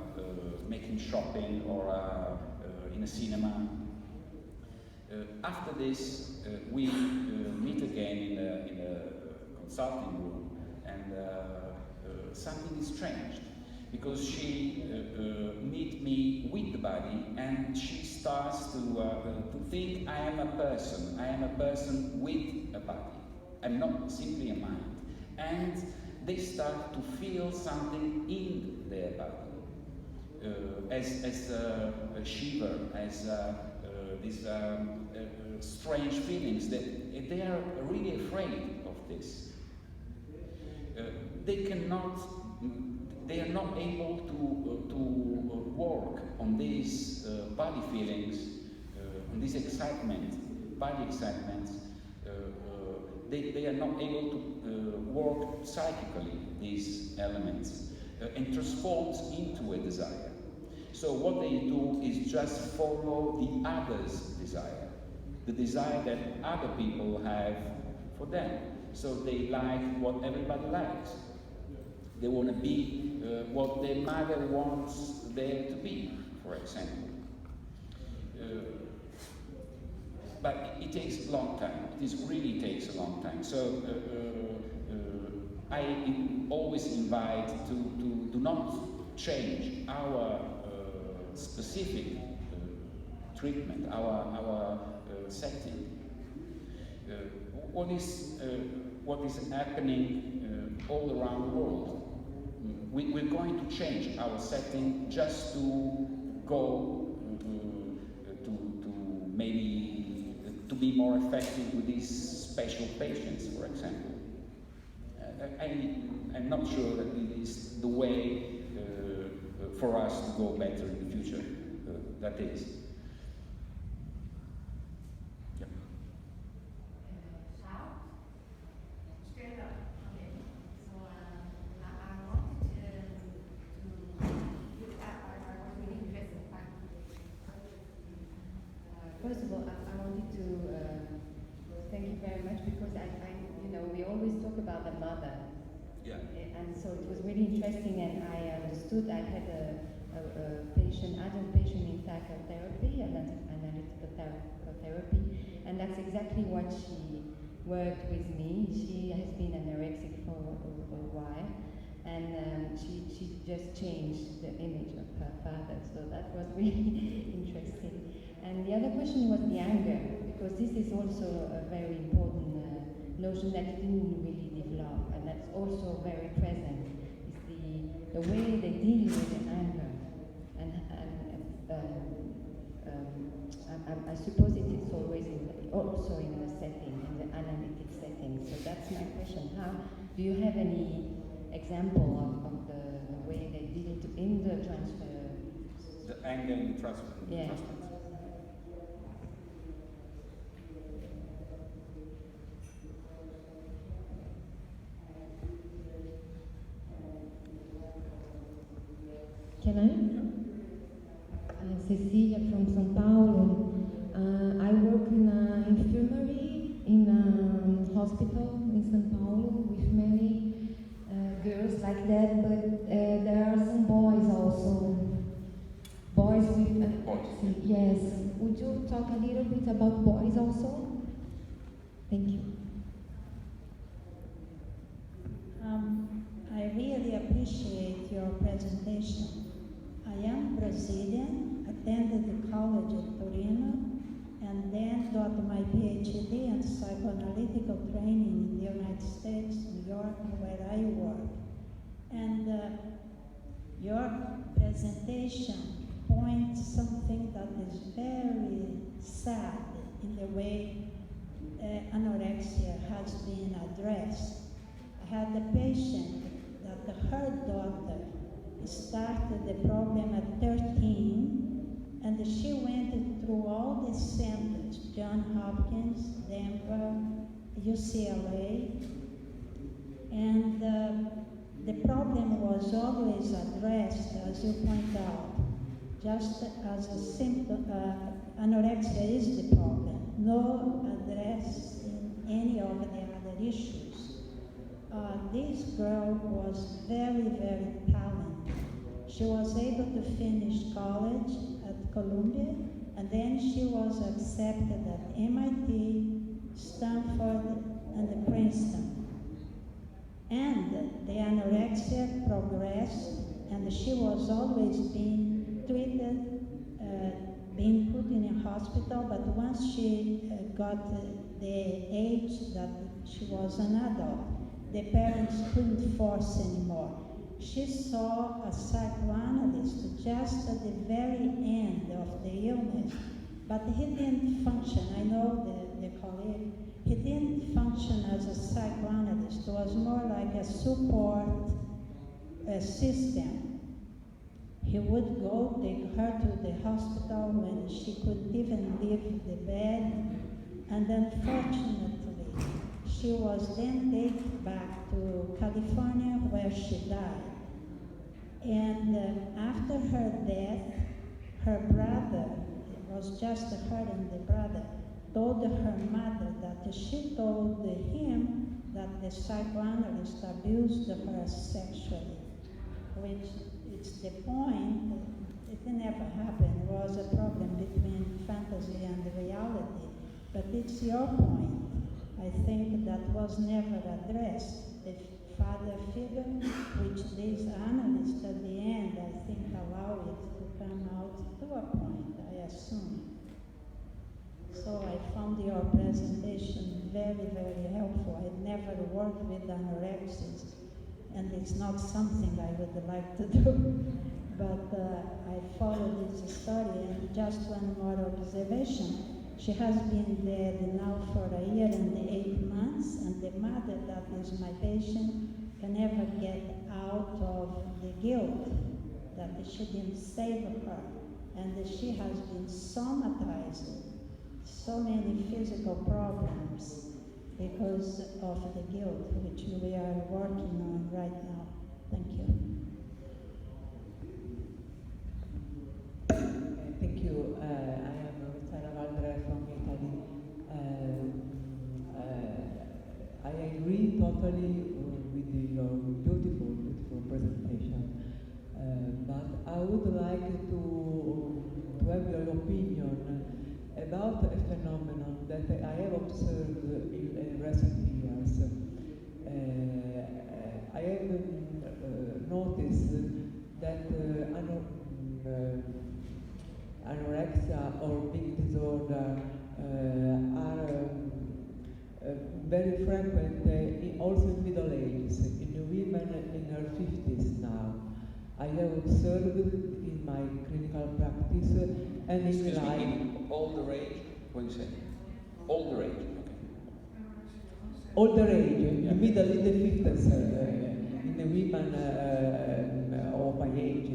making shopping, or in a cinema. After this, we meet again in a consulting room, and something is changed, because she meets me with the body, and she starts to think I am a person. I am a person with a body. I'm not simply a mind. And they start to feel something in their body, as a shiver, as these strange feelings, that they are really afraid of this. They are not able to work on these body feelings, on this excitement, body excitement. They are not able to work psychically these elements and transforms into a desire. So what they do is just follow the other's desire, the desire that other people have for them. So they like what everybody likes. They want to be what their mother wants them to be, for example. But it takes a long time. This really takes a long time. So I always invite to not change our specific treatment, our setting. What is happening all around the world? We're going to change our setting just to go to maybe to be more effective with these special patients, for example. I'm not sure that it is the way for us to go better in the future. That is. Yeah. First of all, I wanted to thank you very much, because we always talk about the mother. Yeah. And so it was really interesting, and I understood. I had a patient, adult patient in psychotherapy, analytical therapy, and that's exactly what she worked with me. She has been anorexic for a while, and she just changed the image of her father, so that was really interesting. And the other question was the anger, because this is also a very important notion that didn't really develop, and that's also very present, is the way they deal with the anger. And I suppose it is always also in the setting, in the analytic setting. So that's my question. How do you have any example of the way they deal in the transfer? The anger in the transfer. Yeah. Can I? Cecilia from São Paulo. I work in an infirmary in a hospital in São Paulo with many girls like that, but there are some boys also. Boys with... yes. Would you talk a little bit about boys also? Thank you. I really appreciate your presentation. I am Brazilian, attended the college at Torino, and then got my PhD and psychoanalytical training in the United States, New York, where I work. And Your presentation points something that is very sad in the way anorexia has been addressed. I had a patient that her daughter started the problem at 13, and she went through all the centers, Johns Hopkins, Denver, UCLA, and the problem was always addressed, as you point out, just as a symptom. Anorexia is the problem, no address in any of the other issues. This girl was very, very talented. She was able to finish college at Columbia, and then she was accepted at MIT, Stanford, and Princeton. And the anorexia progressed, and she was always being treated, being put in a hospital, but once she got the age that she was an adult, the parents couldn't force anymore. She saw a psychoanalyst just at the very end of the illness, but he didn't function. I know the colleague, he didn't function as a psychoanalyst. It was more like a support system. He would go take her to the hospital when she couldn't even leave the bed, and unfortunately, she was then taken back to California, where she died. And after her death, her brother, it was just her and the brother, told her mother that she told him that the psychoanalyst abused her sexually, which is the point. It never happened. It was a problem between fantasy and reality. But it's your point. I think that was never addressed. The father figure, which these analysts at the end, I think, allow it to come out to a point, I assume. So I found your presentation very, very helpful. I've never worked with anorexics, and it's not something I would like to do. But I followed this story, and just one more observation. She has been dead now for 1 year and 8 months, and the mother that is my patient can never get out of the guilt that she didn't save her, and she has been somatizing so many physical problems because of the guilt, which we are working on right now. Thank you. Thank you. From Italy. I agree totally with your beautiful presentation, but I would like to have your opinion about a phenomenon that I have observed in recent years. I have noticed that anorexia or big disorder are very frequent also in middle ages, in women in their 50s now. I have observed in my clinical practice and in life. In older age? What do you say? Older age. Okay. Older age, in the 50s, in the women of my age.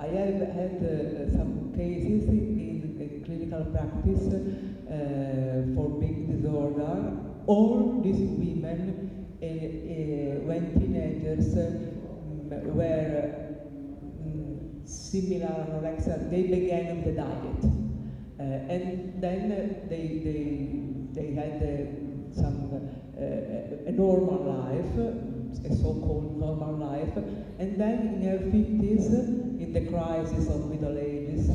I have had some cases in clinical practice for big disorder. All these women, when teenagers, were similar anorexia, they began the diet. And then they had some a normal life, a so-called normal life, and then in their 50s, in the crisis of middle ages,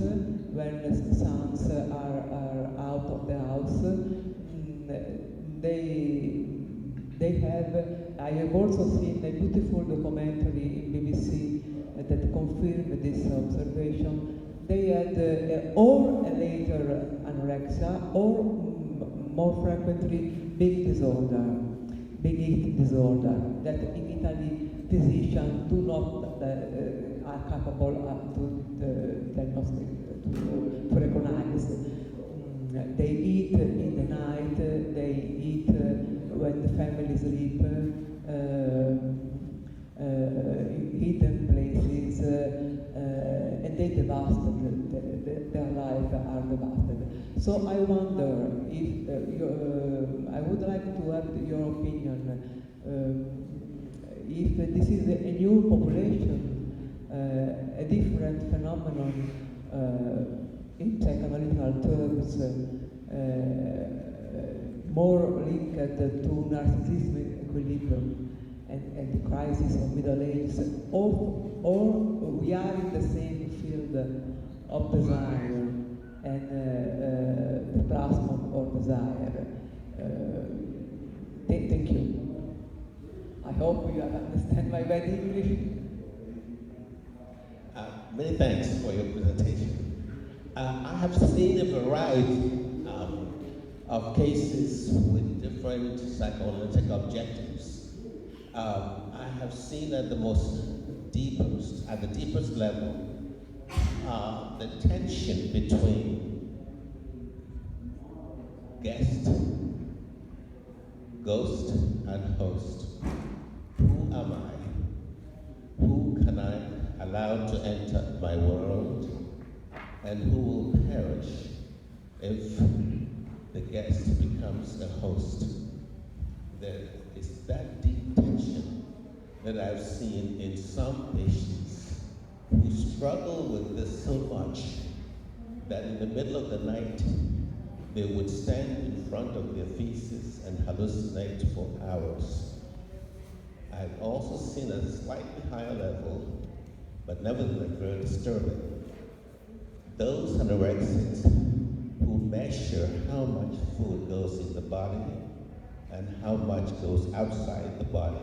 when the sons are out of the house, they have. I have also seen a beautiful documentary in BBC that confirmed this observation. They had or a later anorexia, or more frequently big disorder, big eating disorder, that in Italy physicians do not are capable to diagnostic to recognize. They eat in the night. They eat when the family sleep. Hidden places, and they devastate their life are devastated. So I wonder if I would like to have your opinion. If this is a new population, a different phenomenon in psychoanalytical terms, more linked to narcissism equilibrium and the crisis of middle age, or we are in the same field of desire and the plasma of desire. Thank you. I hope you understand my bad English. Many thanks for your presentation. I have seen a variety of cases with different psychoanalytic objectives. I have seen at the deepest level, the tension between guest, ghost, and host. Who am I? Who can I allow to enter my world? And who will perish if the guest becomes a host? There is that deep tension that I've seen in some patients who struggle with this so much that in the middle of the night they would stand in front of their feces and hallucinate for hours. I've also seen at a slightly higher level, but nevertheless very disturbing, those anorexics who measure how much food goes in the body and how much goes outside the body.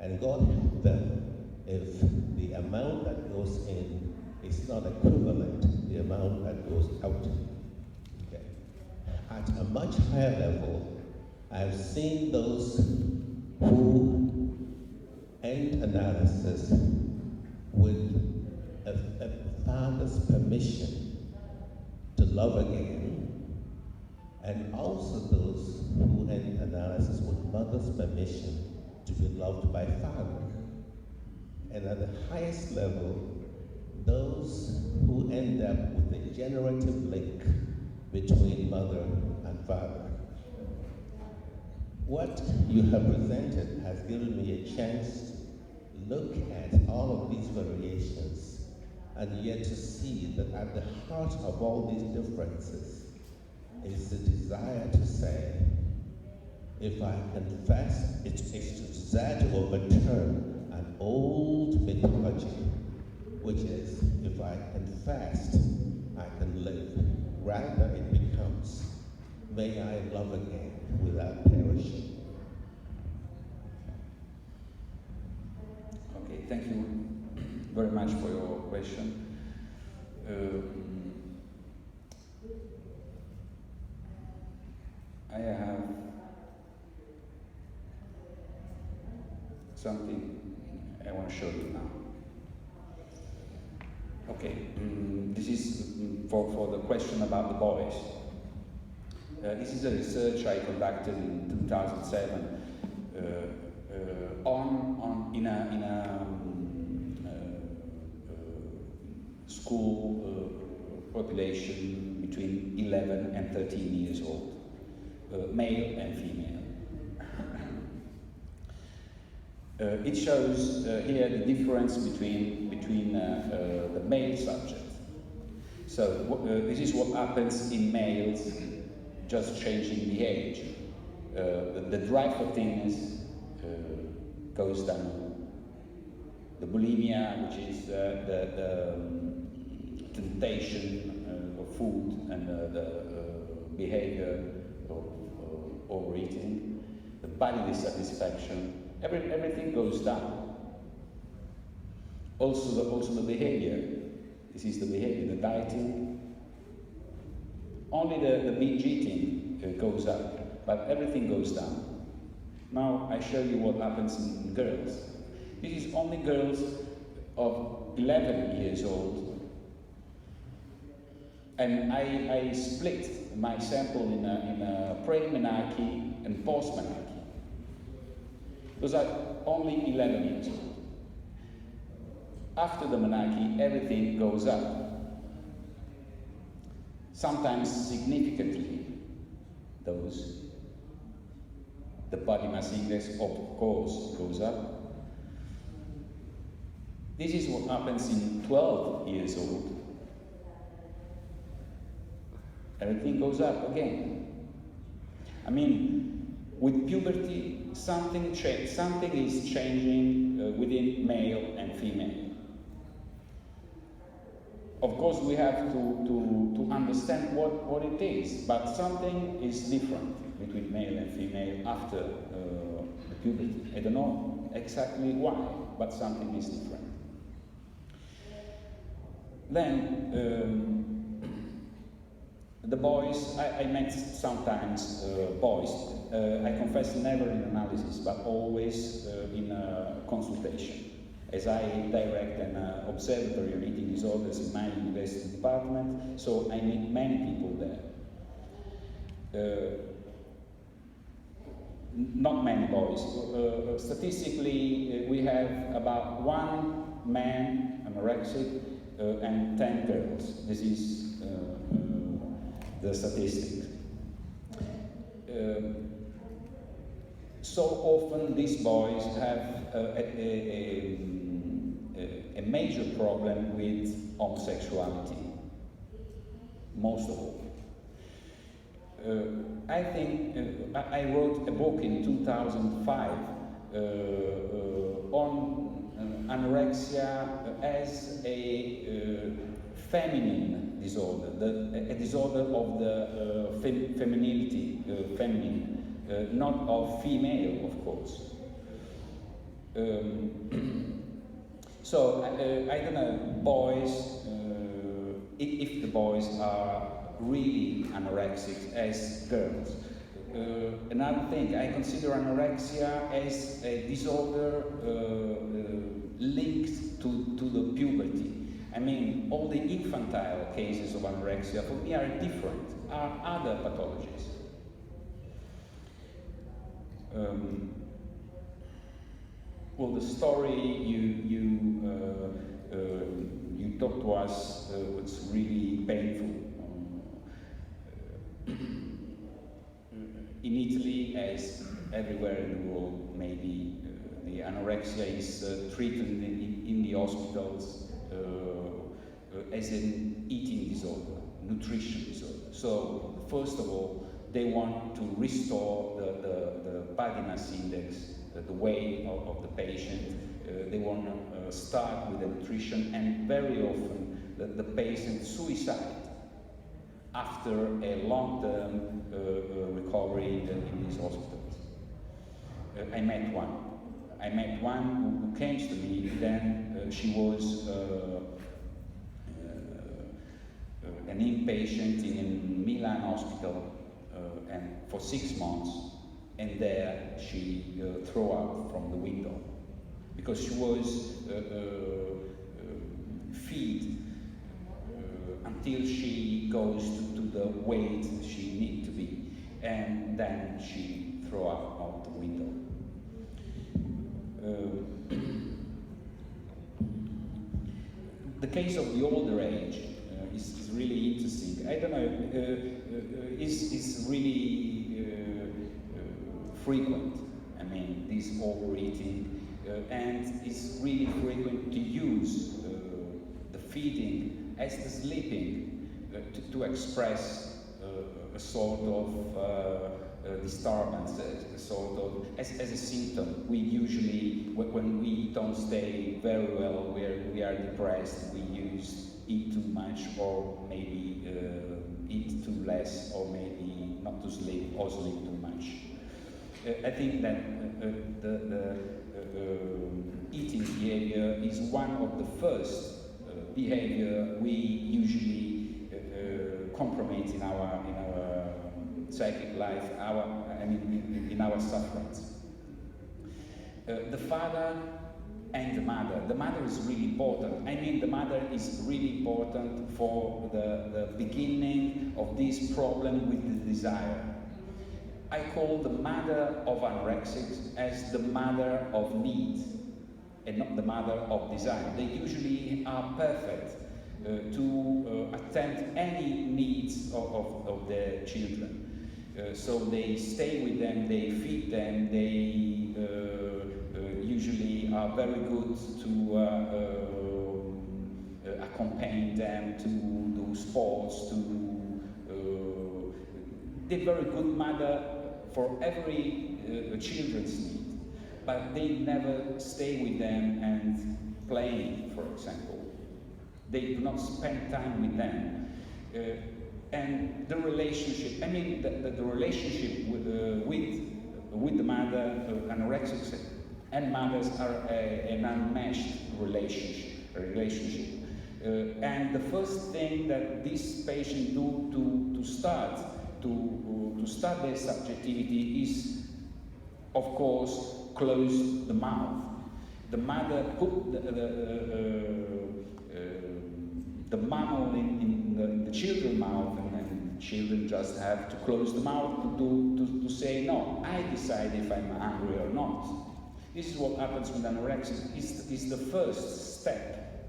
And God help them if the amount that goes in is not equivalent to the amount that goes out. Okay. At a much higher level, I've seen those who end analysis with a father's permission to love again, and also those who end analysis with mother's permission to be loved by father. And at the highest level, those who end up with a generative link between mother and father. What you have presented has given me a chance to look at all of these variations and yet to see that at the heart of all these differences is the desire to say, if I confess, it's a desire to overturn an old mythology, which is, if I confess, I can live. Rather, it becomes, may I love again without perishing. Okay, thank you very much for your question. I have something I want to show you now. Okay, this is for the question about the boys. This is a research I conducted in 2007 in a school population between 11 and 13 years old, male and female. It shows here the difference between the male subject. So this is what happens in males, just changing the age. The drive for thinness goes down. The bulimia, which is the temptation of food and the behavior of overeating, the body dissatisfaction, everything goes down. Also the behavior. This is the behavior, the dieting. Only the binge eating goes up, but everything goes down. Now I show you what happens in girls. This is only girls of 11 years old. And I split my sample in a pre-menarche and post-menarche. Those are only 11 years old. After the menarche, everything goes up. Sometimes significantly. The body mass index, of course, goes up. This is what happens in 12 years old. Everything goes up again. I mean, with puberty, something is changing within male and female. Of course, we have to understand what it is, but something is different between male and female after the puberty. I don't know exactly why, but something is different. Then, the boys, I met sometimes boys, I confess never in analysis, but always in a consultation. As I direct an observatory on eating disorders in my university department, so I meet many people there. Not many boys. Statistically, we have about 1 man anorexic and 10 girls. This is the statistics. So often these boys have a major problem with homosexuality, most of all. I think I wrote a book in 2005 on anorexia as a feminine disorder, a disorder of the femininity, feminine, not of female, of course. So I don't know, boys, if the boys are really anorexic as girls. Another thing, I consider anorexia as a disorder linked to the puberty. I mean, all the infantile cases of anorexia for me are different, are other pathologies. Well, the story you talked to us was really painful. In Italy, as everywhere in the world, maybe the anorexia is treated in the hospitals as an eating disorder, nutrition disorder. So, first of all, they want to restore the body mass index, the weight of the patient. They want to start with the nutrition, and very often the patient suicide after a long-term recovery in these hospitals. I met one who came to me, then she was an inpatient in a Milan hospital and for 6 months, and there she threw up from the window because she was fed until she goes to the weight she needs to be, and then she threw up out the window. The case of the older age is really interesting. I don't know, is really frequent. I mean, this overeating, and it's really frequent to use the feeding as the sleeping to express a sort of disturbance, a sort of, as a symptom. We usually, when we don't stay very well, we are depressed, we eat too much, or maybe eat too less, or maybe not to sleep, or sleep too much. I think that the eating behavior is one of the first behavior we usually compromise in our psychic life, in our sufferings. The father and the mother. The mother is really important. I mean, the mother is really important for the beginning of this problem with the desire. I call the mother of anorexics as the mother of need and not the mother of desire. They usually are perfect to attend any needs of their children. So they stay with them, they feed them, they usually are very good to accompany them to do sports, they're very good mother for every children's need, but they never stay with them and play, for example. They do not spend time with them. And the relationship, I mean, the relationship with the mother, anorexics and mothers are an unmatched relationship. And the first thing that these patients do to start their subjectivity is, of course, close the mouth. The mother put the mammal in the children's mouth, and children just have to close the mouth to say, no, I decide if I'm hungry or not. This is what happens with anorexia. It's the first step,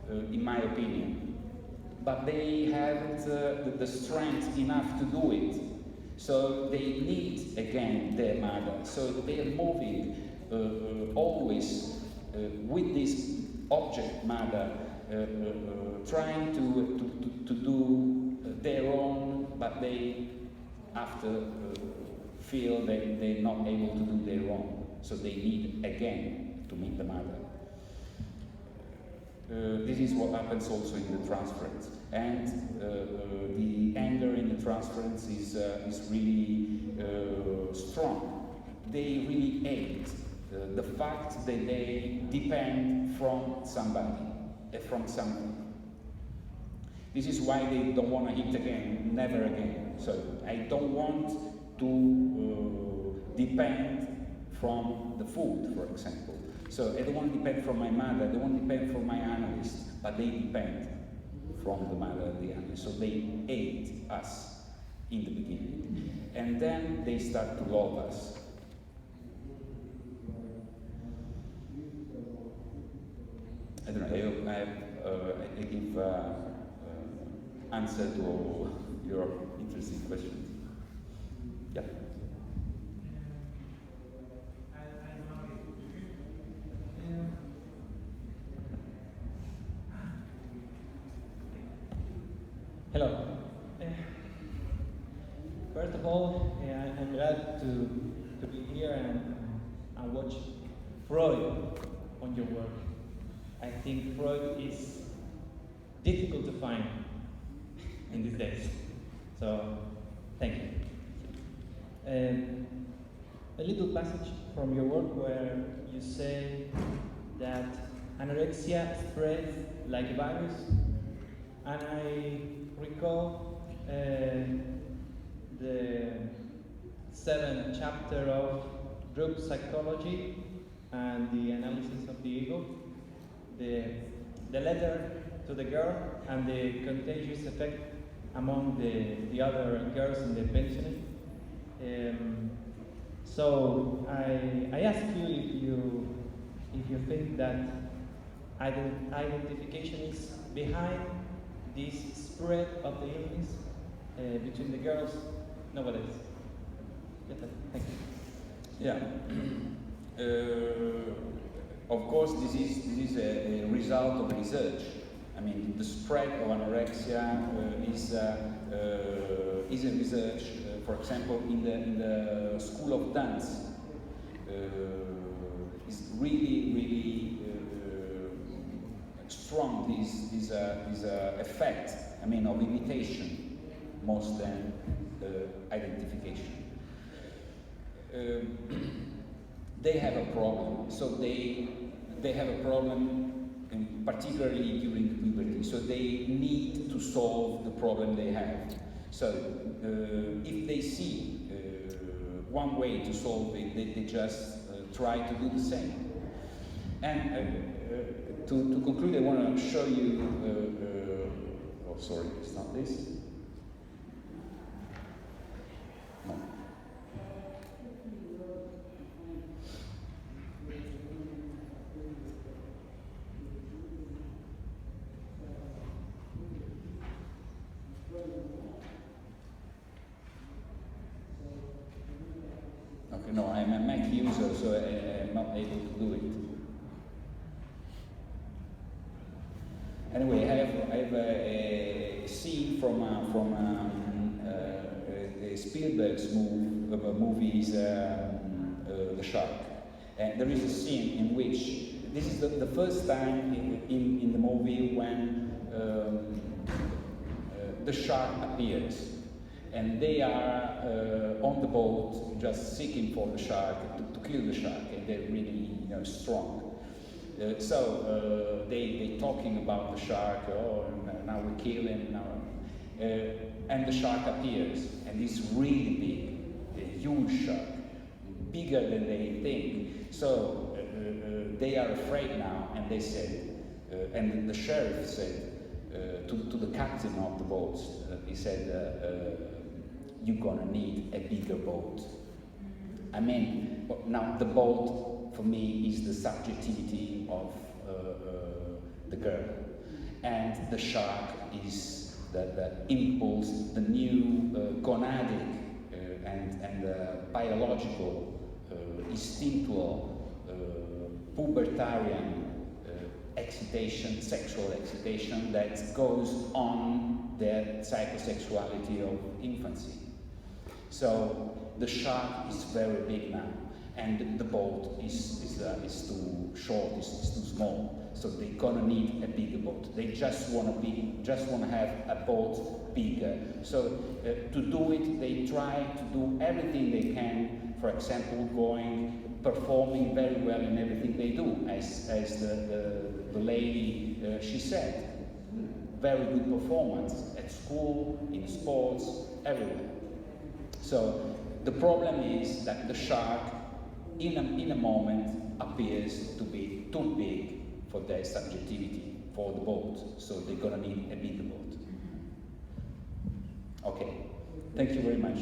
in my opinion. But they haven't the strength enough to do it. So they need, again, their mother. So they are moving always with this object mother, trying to do their own, but they after feel that they're not able to do their own. So they need again to meet the mother. This is what happens also in the transference. And the anger in the transference is really strong. They really hate the fact that they depend from somebody, from something. This is why they don't want to eat again, never again. So I don't want to depend from the food, for example. So I don't want to depend from my mother, I don't want to depend from my analyst, but they depend from the mother and the analyst. So they hate us in the beginning. And then they start to love us. I don't know, I hope I give answer to all your interesting questions. Yeah. Hello. First of all, I'm glad to be here and watch Freud on your work. I think Freud is difficult to find in these days. So, thank you. A little passage from your work where you say that anorexia spreads like a virus, and I recall the 7th chapter of group psychology and the analysis of the ego, the letter to the girl and the contagious effect among the other girls in the pension. So I ask you if you think that identification is behind this spread of the illness between the girls nowadays. Thank you. Yeah. Of course, this is a result of research. I mean, the spread of anorexia is a research. For example, in the school of dance, is really strong. This effect. I mean, of imitation, more than identification. They have a problem. So they have a problem, particularly during puberty. So they need to solve the problem they have. So if they see one way to solve it, they just try to do the same. And to conclude, I want to show you, oh sorry, it's not this. No. Okay, no, I'm a Mac user, so I'm not able to do it. Anyway, I have a scene from Spielberg's movies, The Shark. And there is a scene in which this is the first time in the movie when the shark appears. And they are on the boat just seeking for the shark, to kill the shark, and they're really strong. So they talking about the shark, oh, now we kill him, now. And the shark appears, and it's really big, a huge shark, bigger than they think. So they are afraid now, and they said, and the sheriff said to the captain of the boat, he said, you're gonna need a bigger boat. I mean, now the boat for me is the subjectivity of the girl, and the shark is the impulse, the new gonadic and biological, instinctual, pubertarian excitation, sexual excitation that goes on the psychosexuality of infancy. So the shark is very big now, and the boat is too short, is too small. So they're gonna need a bigger boat. They just wanna have a boat bigger. So to do it, they try to do everything they can. For example, performing very well in everything they do, as the lady she said, very good performance at school, in sports, everywhere. So the problem is that the shark, in a moment, appears to be too big for their subjectivity, for the boat. So they're gonna need a bigger boat. Okay, thank you very much.